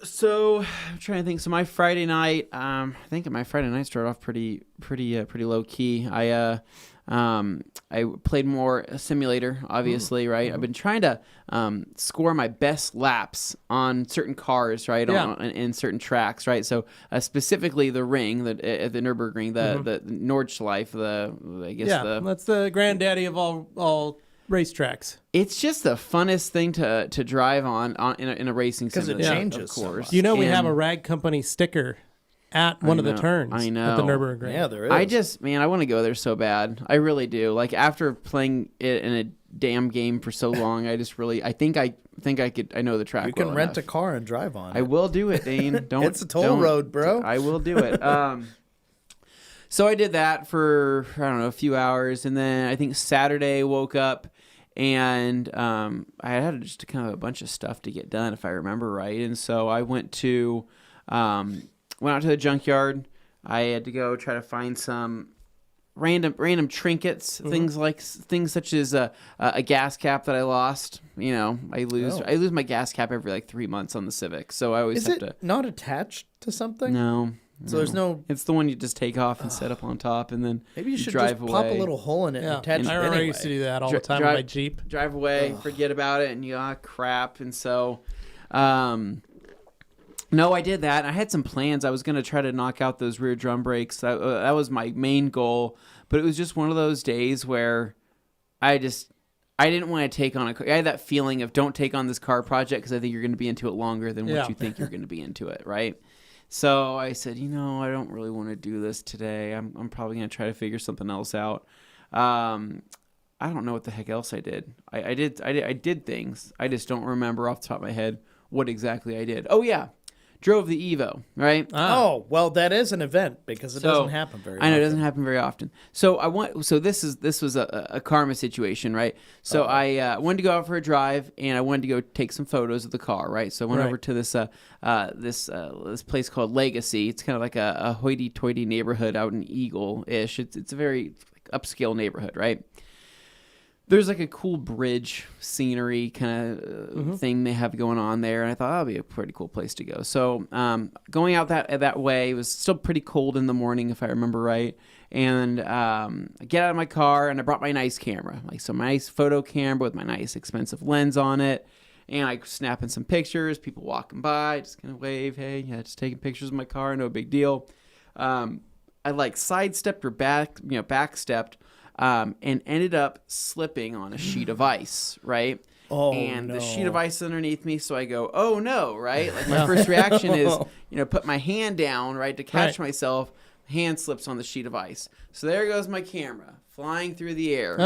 So I'm trying to think. So my Friday night, I think my Friday night started off pretty low key. I played more simulator, obviously, right? I've been trying to score my best laps on certain cars, right? In certain tracks, right? So specifically the ring, at the Nürburgring, the Nordschleife, that's the granddaddy of all racetracks. It's just the funnest thing to drive on in a racing simulator. Because it changes, of course. So we have a Rag Company sticker at one of the turns. I know. At the Nürburgring. Yeah, there is. I want to go there so bad. I really do. Like after playing it in a damn game for so long, I think I know the track. You can rent a car and drive on it. I will do it, Dane. It's a toll road, bro. I will do it. So I did that for, a few hours. And then I think Saturday woke up and I had just kind of a bunch of stuff to get done, if I remember right. And so I went out to the junkyard. I had to go try to find some random trinkets, things such as a gas cap that I lost. I lose my gas cap every like 3 months on the Civic, so I always have to. Not attached to something? No. So there's no. It's the one you just take off and set up on top, and then maybe you should drive just away. pop a little hole in it and attach it. I used to do that all the time with my Jeep. Drive away, forget about it, and crap. And so, no, I did that. I had some plans. I was going to try to knock out those rear drum brakes. That was my main goal. But it was just one of those days where I didn't want to take on I had that feeling of don't take on this car project because I think you're going to be into it longer than what you think you're going to be into it, right? So I said, I don't really want to do this today. I'm probably going to try to figure something else out. I don't know what the heck else I did. I did things. I just don't remember off the top of my head what exactly I did. Oh yeah. Drove the Evo, right? Oh, well, that is an event because it doesn't happen very often. I know it doesn't happen very often. So this was a karma situation, right? So I wanted to go out for a drive and I wanted to go take some photos of the car, right? So I went over to this place called Legacy. It's kind of like a hoity-toity neighborhood out in Eagle-ish. It's a very upscale neighborhood, right? There's like a cool bridge scenery kind of thing they have going on there. And I thought that'd be a pretty cool place to go. So going out that way, it was still pretty cold in the morning, if I remember right. And I get out of my car and I brought my nice camera, like some nice photo camera with my nice expensive lens on it. And I snapping some pictures, people walking by, just kind of wave, hey, just taking pictures of my car, no big deal. I like sidestepped or backstepped. And ended up slipping on a sheet of ice, right? Oh, and no. The sheet of ice underneath me, so I go, oh no, right? Like my first reaction is, put my hand down, right, to catch myself. Hand slips on the sheet of ice. So there goes my camera flying through the air,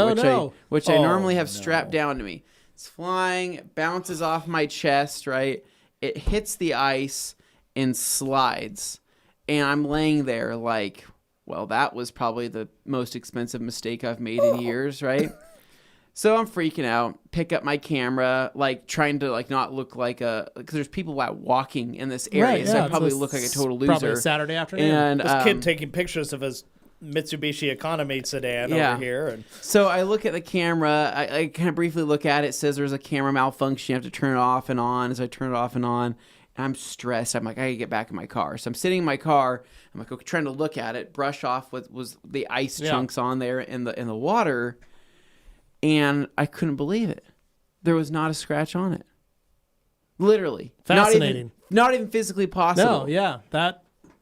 which I normally have strapped down to me. It's flying, it bounces off my chest, right? It hits the ice and slides, and I'm laying there like, well, that was probably the most expensive mistake I've made in years, right? So I'm freaking out, pick up my camera, like trying to like not look like because there's people out walking in this area, so I probably look like a total loser. Probably a Saturday afternoon. And this kid taking pictures of his Mitsubishi Economy sedan over here. And so I look at the camera, I kind of briefly look at it, it says there's a camera malfunction, you have to turn it off and on. As I turn it off and on, I'm stressed. I'm like, I gotta get back in my car. So I'm sitting in my car. I'm like, okay, trying to look at it, brush off what was the ice chunks on there in the water, and I couldn't believe it. there was not a scratch on it. Literally. Fascinating. Not even physically possible. No, yeah.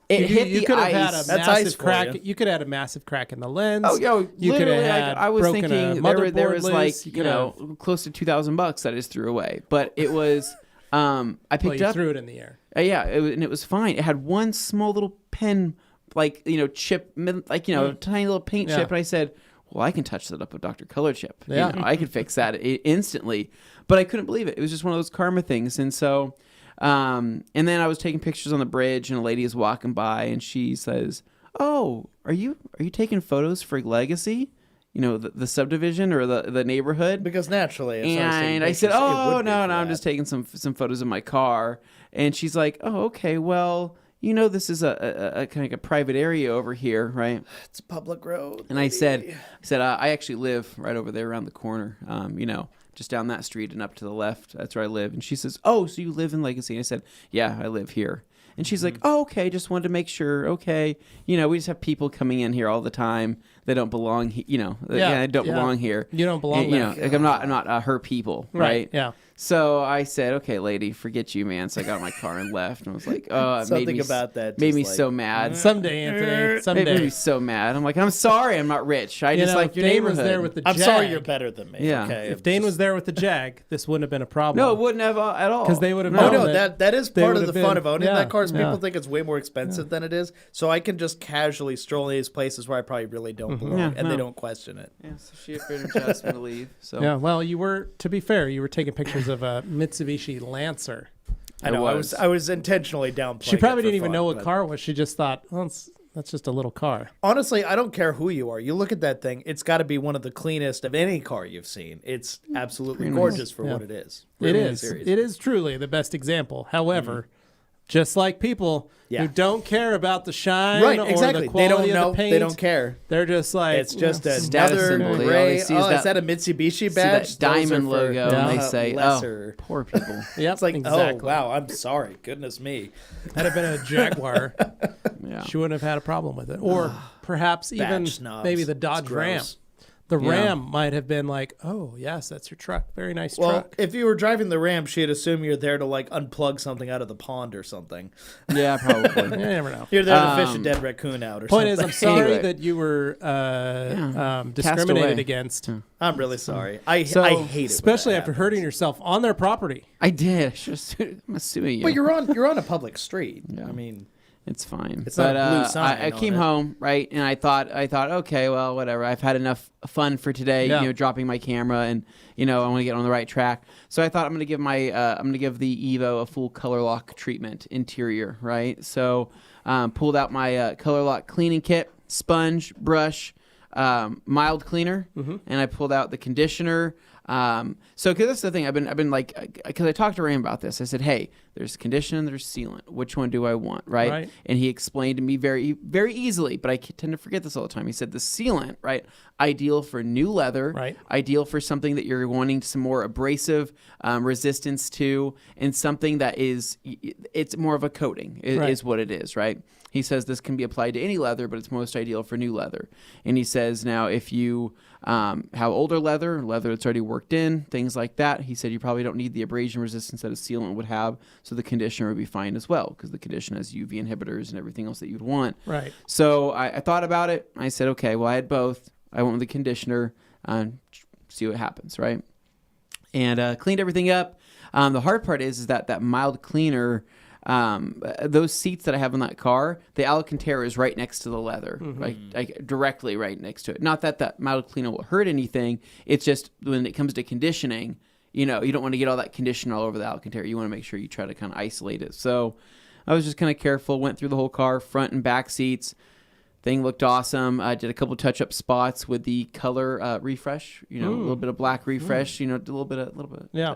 It hit you the could have ice. had a That's massive ice for crack. you. You could have had a massive crack in the lens. Oh, yo, you could literally, have had I was broken thinking a there was motherboard like, loose. you know, close to $2,000 that I just threw away. But it was, I picked up. Threw it in the air. Yeah, and it was fine. It had one small little pen, like, you know, chip, like, you know, tiny little paint chip. And I said, well, I can touch that up with Dr. Color Chip. Yeah. You know, I could fix that instantly. But I couldn't believe it. It was just one of those karma things. And so, and then I was taking pictures on the bridge, and a lady is walking by, and she says, "Oh, are you taking photos for Legacy? You know, the subdivision or the neighborhood?" Because naturally, and I said, "Oh, no, I'm just taking some photos of my car." And she's like, "Oh, okay, well, you know, this is a kind of a private area over here, right?" It's a public road. And I said, I actually live right over there around the corner, you know, just down that street and up to the left. That's where I live. And she says, "Oh, so you live in Legacy?" And I said, "Yeah, I live here." And she's like, "Oh, okay, just wanted to make sure. Okay, you know, we just have people coming in here all the time. They don't belong, you know, they don't belong here. You don't belong and, there. You know, like I'm not her people, right? Yeah. So I said, "Okay, lady, forget you, man." So I got in my car and left, and I was like, "Oh, it made me so mad." Someday, Anthony. Someday. It made me so mad. I'm like, "I'm sorry, I'm not rich. I just like your Dane neighborhood." was there with the I'm Jag. sorry, you're better than me. Yeah. Okay. If Dane was there with the Jag, this wouldn't have been a problem. No, it wouldn't have at all. Because they would have Oh known no, that is part of the would've fun been- of owning yeah, that car. Is people yeah. think it's way more expensive than it is. So I can just casually stroll in these places where I probably really don't belong, and they don't question it. Yeah, so she appeared to ask me to leave. So Yeah, well, you were, to be fair, you were taking pictures of a Mitsubishi Lancer. I know. I was intentionally downplaying. She probably it for didn't even fun, know what but- car it was. She just thought, well, that's just a little car. Honestly, I don't care who you are. You look at that thing; it's got to be one of the cleanest of any car you've seen. It's absolutely gorgeous for what it is. It Really is. serious. It is truly the best example. However, just like people who don't care about the shine Right, or exactly. the They don't quality know. of the paint, They don't care. They're just like, It's just Status another symbol. They gray. always see Oh, that- is that a Mitsubishi see badge? that diamond Those are for, logo, and they say, lesser. "Oh, poor people." Yep, It's like, exactly. oh wow, I'm sorry. Goodness me. Had it been a Jaguar, Yeah. she wouldn't have had a problem with it. Or perhaps even Batch snobs. maybe the It's Dodge Ram. gross. The Ram might have been like, oh, yes, that's your truck. Very nice Well, truck. if you were driving the Ram, she'd assume you're there to like unplug something out of the pond or something. Yeah, probably. You never know. You're there to fish a dead raccoon out or Point something. is, I'm sorry Anyway. that you were discriminated away. against. I'm really sorry. I hate it. Especially when that after happens. hurting yourself on their property. I did. I'm suing you. But you're on a public street. Yeah. I mean, It's fine. It's but, not a blue sign I on came it. home, right, and I thought, okay, well, whatever. I've had enough fun for today. Yeah. You know, dropping my camera, and I want to get on the right track. So I thought I'm gonna give the Evo a full color lock treatment interior, right? So pulled out my color lock cleaning kit, sponge, brush, mild cleaner, and I pulled out the conditioner. So because that's the thing, I've been like, because I talked to Ray about this. I said, hey, there's conditioner and there's sealant. Which one do I want, right? And he explained to me very, very easily, but I tend to forget this all the time. He said the sealant, right, ideal for new leather, Right. ideal for something that you're wanting some more abrasive resistance to, and something that it's more of a coating is what it is, right? He says this can be applied to any leather, but it's most ideal for new leather. And he says now if you have older leather that's already worked in, things like that, he said you probably don't need the abrasion resistance that a sealant would have, so the conditioner would be fine as well, because the conditioner has UV inhibitors and everything else that you'd want. Right. So I thought about it. I said, okay, well, I had both. I went with the conditioner, see what happens, right? And cleaned everything up. The hard part is that mild cleaner, those seats that I have in that car, the Alcantara is right next to the leather, like directly right next to it. Not that mild cleaner will hurt anything. It's just when it comes to conditioning, you don't want to get all that conditioner all over the Alcantara. You want to make sure you try to kind of isolate it. So I was just kind of careful, went through the whole car, front and back seats. Thing looked awesome. I did a couple touch-up spots with the color refresh. A little bit of black refresh. A little bit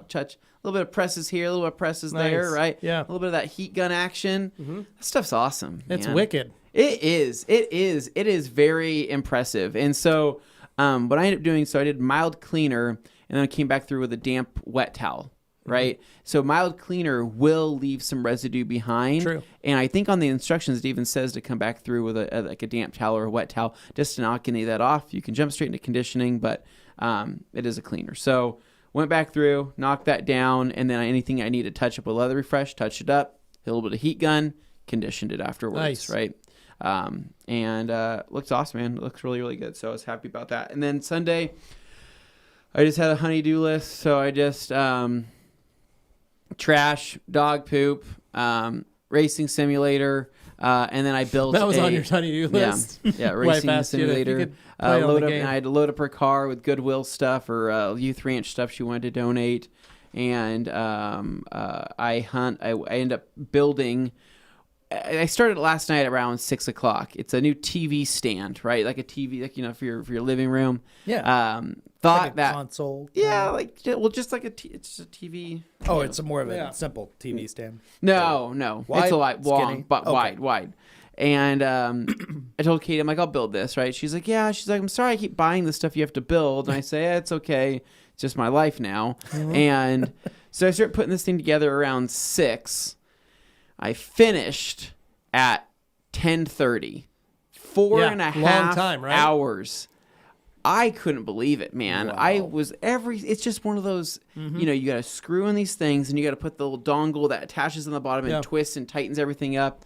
touch, a little bit of presses here, a little bit of presses there, right? Yeah. A little bit of that heat gun action. That stuff's awesome. It's man. wicked. It is very impressive. And so, what I ended up doing, I did mild cleaner, and then I came back through with a damp wet towel. Right. So mild cleaner will leave some residue behind. True. And I think on the instructions, it even says to come back through with a damp towel or a wet towel just to knock any of that off. You can jump straight into conditioning, but it is a cleaner. So went back through, knocked that down, and then anything I need to touch up with leather refresh, touched it up, a little bit of heat gun, conditioned it afterwards, right? And looks awesome, man. It looks really, really good. So I was happy about that. And then Sunday, I just had a honey-do list. So I just trash, dog poop, racing simulator, and then I built that was on your honey-do list. Yeah, racing simulator. I had to load up her car with Goodwill stuff or youth ranch stuff she wanted to donate. And I end up building. I started last night around 6 o'clock. It's a new TV stand, right? Like a TV, like, you know, for your living room. Yeah. Thought like a that console. Yeah, like just like it's a TV. Oh, it's more of a simple TV stand. No, wide, it's a lot long, but okay. wide. And I told Katie, I'm like, I'll build this, right? She's like, yeah. She's like, I'm sorry, I keep buying the stuff you have to build. And I say, it's okay. It's just my life now. And so I started putting this thing together around 6. I finished at 10:30. 4.5 long time, right? hours. I couldn't believe it, man. Wow. It's just one of those, you know, you got to screw in these things and you got to put the little dongle that attaches on the bottom and twists and tightens everything up.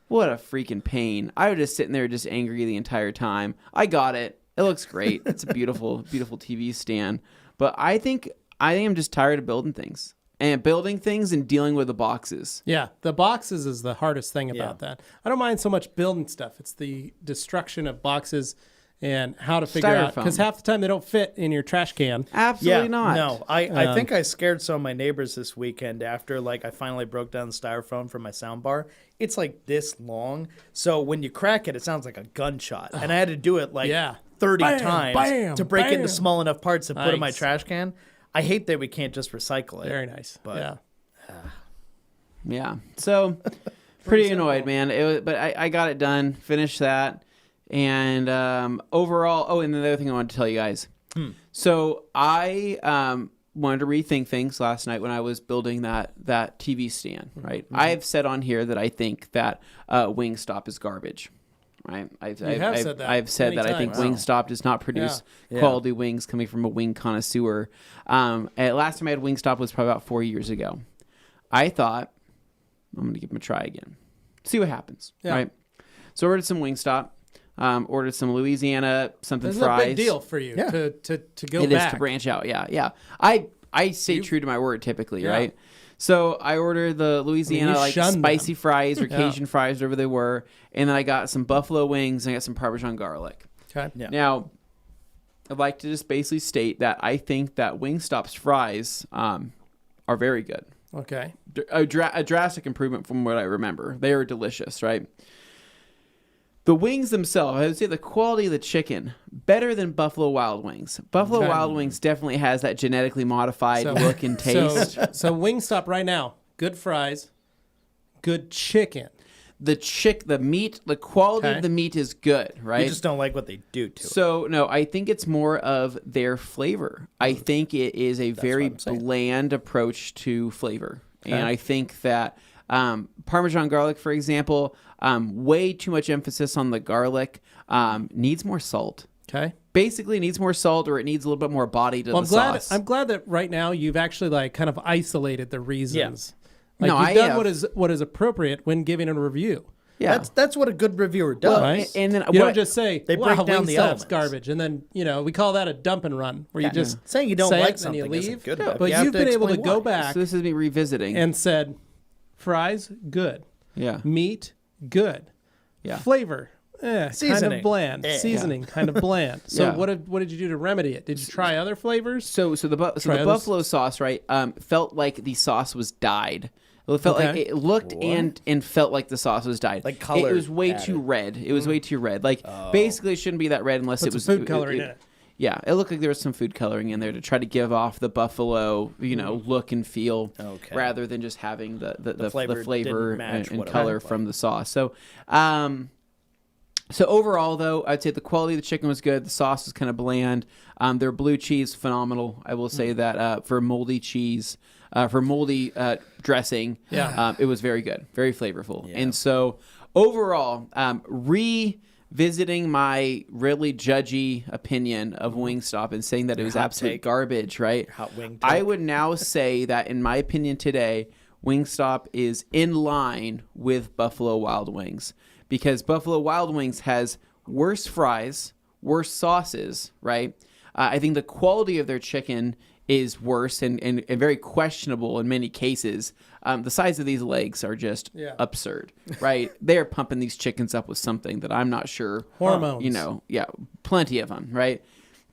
What a freaking pain. I was just sitting there just angry the entire time. I got it. It looks great. It's a beautiful, beautiful TV stand. But I think I'm just tired of building things. And building things and dealing with the boxes. Yeah, the boxes is the hardest thing about that. I don't mind so much building stuff. It's the destruction of boxes and how to figure out. Because half the time they don't fit in your trash can. Absolutely not. No, I think I scared some of my neighbors this weekend after I finally broke down the styrofoam for my sound bar. It's like this long. So when you crack it, it sounds like a gunshot. And I had to do it 30 times to break it into small enough parts to put in my trash can. I hate that we can't just recycle it. Very nice. But yeah. So pretty annoyed, man. But I got it done, finished that. And overall, and then the other thing I wanted to tell you guys. So I wanted to rethink things last night when I was building that TV stand, right? I've said on here that I think that Wingstop is garbage. Right, I've said that. I've said that I think Wingstop does not produce quality wings coming from a wing connoisseur. Last time I had Wingstop was probably about 4 years ago. I thought I'm going to give them a try again, see what happens. Right, so ordered some Wingstop, ordered some Louisiana something this fries. It's a big deal for you to go back. It is to branch out. Yeah. I stay true to my word typically, right? So I ordered the Louisiana spicy fries or Cajun fries, whatever they were, and then I got some buffalo wings and I got some Parmesan garlic. Okay. Yeah. Now, I'd like to just basically state that I think that Wingstop's fries are very good. Okay. A drastic improvement from what I remember. They are delicious, right? The wings themselves, I would say the quality of the chicken, better than Buffalo Wild Wings. Buffalo Wild Wings definitely has that genetically modified look and taste. So Wingstop right now, good fries, good chicken. The meat, the quality of the meat is good, right? You just don't like what they do to it. So, no, I think it's more of their flavor. I think it is a very bland approach to flavor. Okay. And I think that Parmesan garlic, for example, way too much emphasis on the garlic, needs more salt. Okay. Basically needs more salt or it needs a little bit more body to the sauce. I'm glad that right now you've actually kind of isolated the reasons. Yeah. You've done what is appropriate when giving a review. Yeah. That's what a good reviewer does. Well, right? And then you don't just say, they break down the elements. Garbage. And then, we call that a dump and run where you just saying you don't like something and you leave. Good but you've been able to go back. So this is me revisiting. And said, fries, good. Yeah. Meat, good. Yeah. Flavor, seasoning, kind of bland. Seasoning, kind of bland. So what did you do to remedy it? Did you try other flavors? So the buffalo sauce, right, felt like the sauce was dyed. It felt like it looked and felt like the sauce was dyed. Like color. It was way too red. It was way too red. Basically, it shouldn't be that red unless it was food coloring in it. Yeah, it looked like there was some food coloring in there to try to give off the buffalo, look and feel, rather than just having the flavor and color from the sauce. So, so overall, though, I'd say the quality of the chicken was good. The sauce was kind of bland. Their blue cheese, phenomenal. I will say that for moldy cheese, for moldy dressing, it was very good, very flavorful. Yeah. And so overall, visiting my really judgy opinion of Wingstop and saying that it was absolute garbage, right? Hot wing take. I would now say that, in my opinion today, Wingstop is in line with Buffalo Wild Wings, because Buffalo Wild Wings has worse fries, worse sauces, right? I think the quality of their chicken is worse and very questionable in many cases. The size of these legs are just absurd, right? They're pumping these chickens up with something that I'm not sure. Hormones. Plenty of them, right?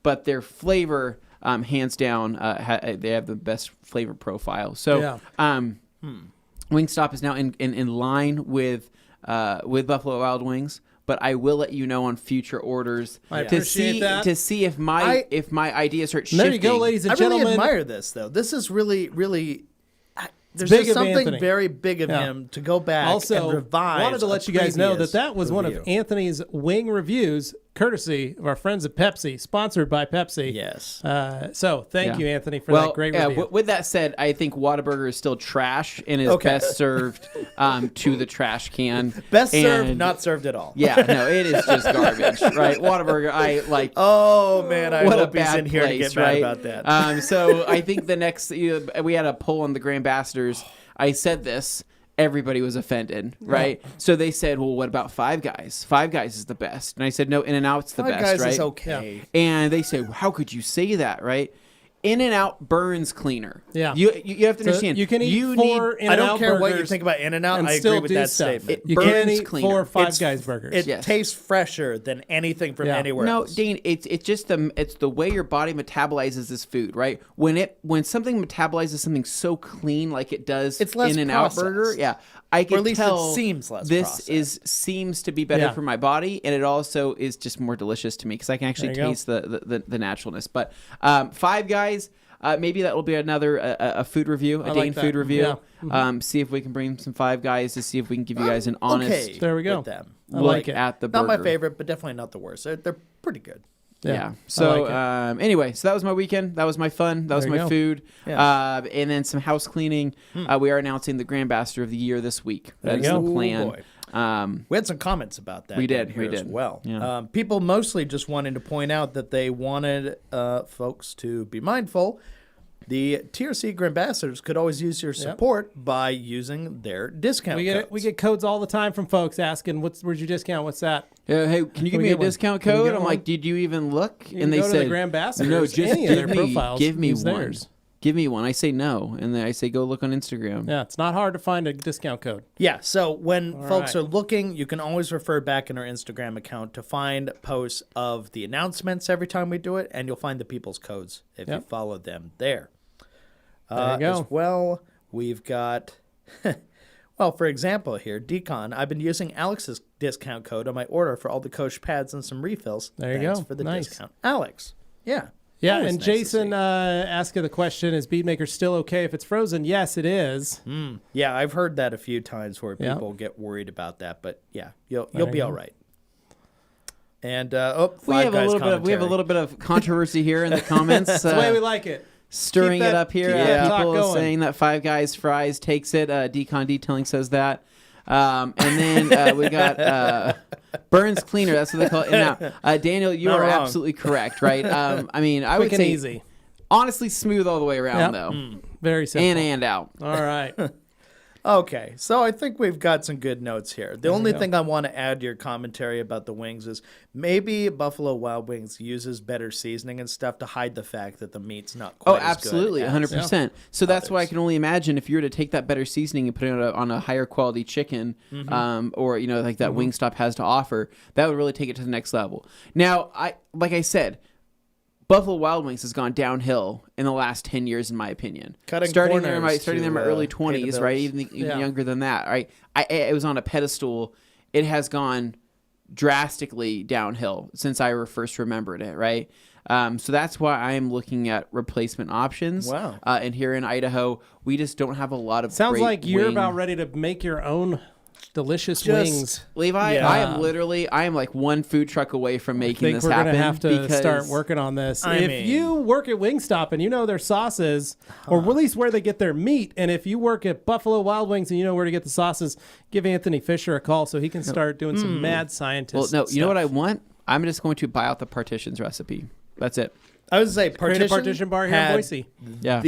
But their flavor, hands down, they have the best flavor profile. So Wingstop is now in line with Buffalo Wild Wings. But I will let you know on future orders to see if my ideas start shifting. There you go, ladies and gentlemen. I really admire this, though. This is really, really. There's just something very big of him to go back and revise. Wanted to let you guys know that was one of Anthony's wing reviews, courtesy of our friends at Pepsi, sponsored by Pepsi. Yes. So thank you, Anthony, for that great review. With that said, I think Whataburger is still trash and is best served to the trash can. Best served, not served at all. Yeah, no, it is just garbage, right? Whataburger, I like. Oh man, I hope he's in here place, to get mad about that. So I think the next we had a poll on the Grandbassadors. I said this. Everybody was offended, right? Yeah. So they said, well, what about Five Guys? Five Guys is the best. And I said, no, In-N-Out's the best, right? Five Guys is okay. Yeah. And they said, well, how could you say that, right? In-N-Out burns cleaner. Yeah. You have to understand. You can eat four In-N-Out I don't care what you burgers think about In-N-Out. I agree with that statement. You can't eat four Five Guys burgers. It tastes fresher than anything from anywhere else. No, Dane, it's just the way your body metabolizes this food, right? When something metabolizes something so clean like it does it's less In-N-Out burger, I can tell it seems less this seems to be better for my body, and it also is just more delicious to me because I can actually taste the naturalness. But Five Guys. Maybe that will be another a food review, a Dane food review. Yeah. Mm-hmm. See if we can bring some Five Guys to see if we can give you guys an honest there we go. Look at the burger. Not my favorite, but definitely not the worst. They're pretty good. Yeah. So anyway, so that was my weekend. That was my fun. That was my food. Yeah. And then some house cleaning. We are announcing the Grandbassador of the Year this week. That is the plan. We had some comments about that. We did as well. Yeah. People mostly just wanted to point out that they wanted folks to be mindful. The TRC Grandbassadors could always use your support by using their discount codes. We get codes all the time from folks asking, "Where's your discount? What's that?" Hey, can you give me a discount code? I'm like, did you even look? And they said, the Grandbassadors, no, just give me one. Theirs. Give me one. I say no, and then I say go look on Instagram. Yeah, it's not hard to find a discount code. Yeah, so when folks are looking, you can always refer back in our Instagram account to find posts of the announcements every time we do it, and you'll find the people's codes if you follow them there. There you go. As well, we've got, well, for example here, Decon, I've been using Alex's discount code on my order for all the Coach pads and some refills. There you Thanks go. for the discount. Alex, Yeah, and nice Jason asking the question, is Beadmaker still okay if it's frozen? Yes, it is. Yeah, I've heard that a few times where people get worried about that, but yeah, you'll be all right. And we have a little bit of controversy here in the comments. That's the way we like it. Stirring it up here. People saying that Five Guys fries takes it. Decon Detailing says that. And then we got Burns Cleaner. That's what they call it. Now, Daniel, you are absolutely correct, right? I mean, I would say easy. Honestly, smooth all the way around, though. Very simple. In and out. All right. Okay, so I think we've got some good notes here. The only thing I want to add to your commentary about the wings is maybe Buffalo Wild Wings uses better seasoning and stuff to hide the fact that the meat's not quite as good. Oh, absolutely, 100%. So that's why I can only imagine if you were to take that better seasoning and put it on a higher quality chicken, or like that Wingstop has to offer, that would really take it to the next level. Now, like I said, Buffalo Wild Wings has gone downhill in the last 10 years, in my opinion. Starting there in my early 20s, right? Even younger than that, right? It was on a pedestal. It has gone drastically downhill since I first remembered it, right? So that's why I'm looking at replacement options. Wow. And here in Idaho, we just don't have a lot of Sounds great like you're wing. about ready to make your own delicious wings. Levi, Yeah. I am like one food truck away from making this happen. I think we're going to have to start working on this. If you work at Wingstop and you know their sauces, or at least where they get their meat, and if you work at Buffalo Wild Wings and you know where to get the sauces, give Anthony Fisher a call so he can start doing some mad scientist Well, no, stuff. you know what I want? I'm just going to buy out the partitions recipe. That's it. I would say Create a partition bar here in Boise. Yeah,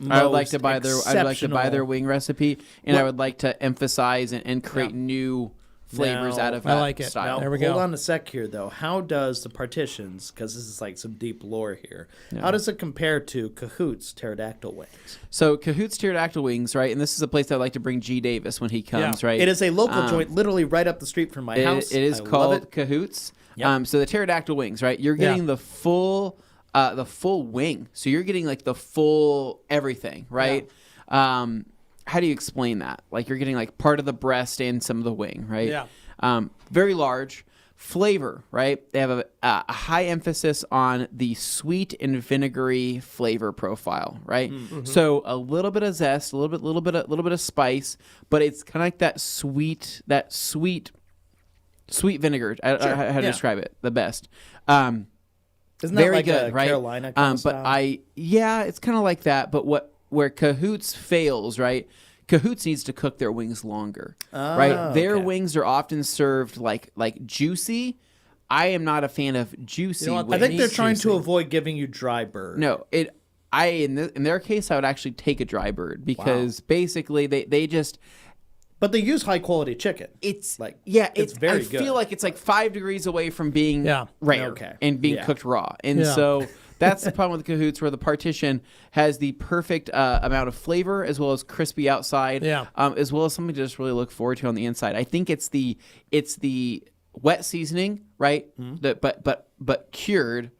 I would like to buy their wing recipe, and I would like to emphasize and create new flavors out of that I like it. style. There we go. Hold on a sec here, though. How does the partitions, because this is like some deep lore here, how does it compare to Cahoot's pterodactyl wings? So Cahoot's pterodactyl wings, right? And this is a place I'd like to bring G. Davis when he comes, right? It is a local joint, literally right up the street from my house. It is called Cahoot's. Yep. So the pterodactyl wings, right? You're getting the full wing. So you're getting like the full everything, right? Yeah. How do you explain that? Like you're getting like part of the breast and some of the wing, right? Yeah. Very large. Flavor, right? They have a high emphasis on the sweet and vinegary flavor profile, right? Mm-hmm. So a little bit of zest, a little bit of spice, but it's kind of like that sweet vinegar. How to describe it the best. Isn't that very like good, a right? Carolina kind of style? It's kind of like that. But where Cahoot's fails, right? Cahoot's needs to cook their wings longer, right? Their wings are often served like juicy. I am not a fan of juicy wings. I think they're trying to avoid giving you dry bird. No, in their case, I would actually take a dry bird because basically they just. But they use high quality chicken. It's like it's very good. good. I feel like it's like 5 degrees away from being rare and being cooked raw, and so that's the problem with Cahoot's, where the partition has the perfect amount of flavor as well as crispy outside, as well as something to just really look forward to on the inside. I think it's the wet seasoning, right? But cured.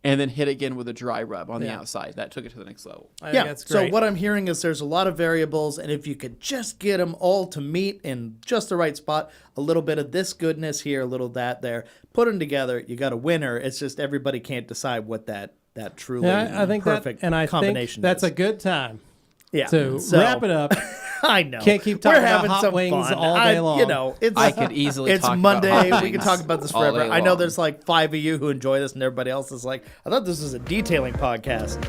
And then hit again with a dry rub on the outside. That took it to the next level. I think that's great. So what I'm hearing is there's a lot of variables, and if you could just get them all to meet in just the right spot, a little bit of this goodness here, a little that there, put them together, you got a winner. It's just everybody can't decide what that truly I think perfect combination think that's is. a good time. Yeah. To wrap it up. I know. Can't keep talking We're about having hot some wings fun. all day long. I could easily it's talk Monday. about hot We can wings talk about this all forever. day I know long. there's like 5 of you who enjoy this, and everybody else is like, I thought this was a detailing podcast.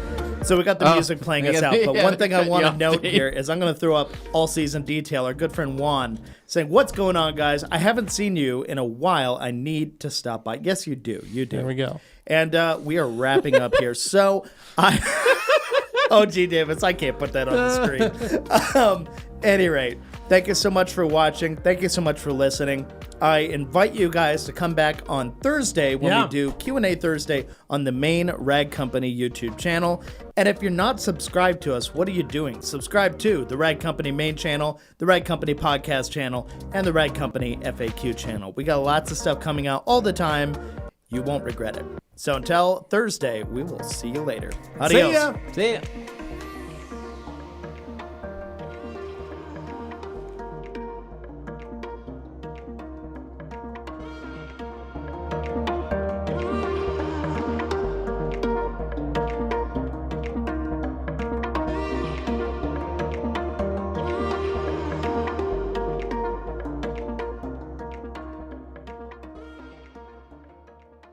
So we got the music playing us out. But one thing I want to note here is I'm going to throw up All Season Detail, our good friend Juan, saying, "What's going on, guys? I haven't seen you in a while. I need to stop by." Yes, you do. You do. There we go. And we are wrapping up here. So oh, gee, Davis, I can't put that on the screen. Any rate, thank you so much for watching. Thank you so much for listening. I invite you guys to come back on Thursday when we do Q&A Thursday on the main Rag Company YouTube channel. And if you're not subscribed to us, what are you doing? Subscribe to the Rag Company main channel, the Rag Company podcast channel, and the Rag Company FAQ channel. We got lots of stuff coming out all the time. You won't regret it. So until Thursday, we will see you later. Adios. See ya. See ya.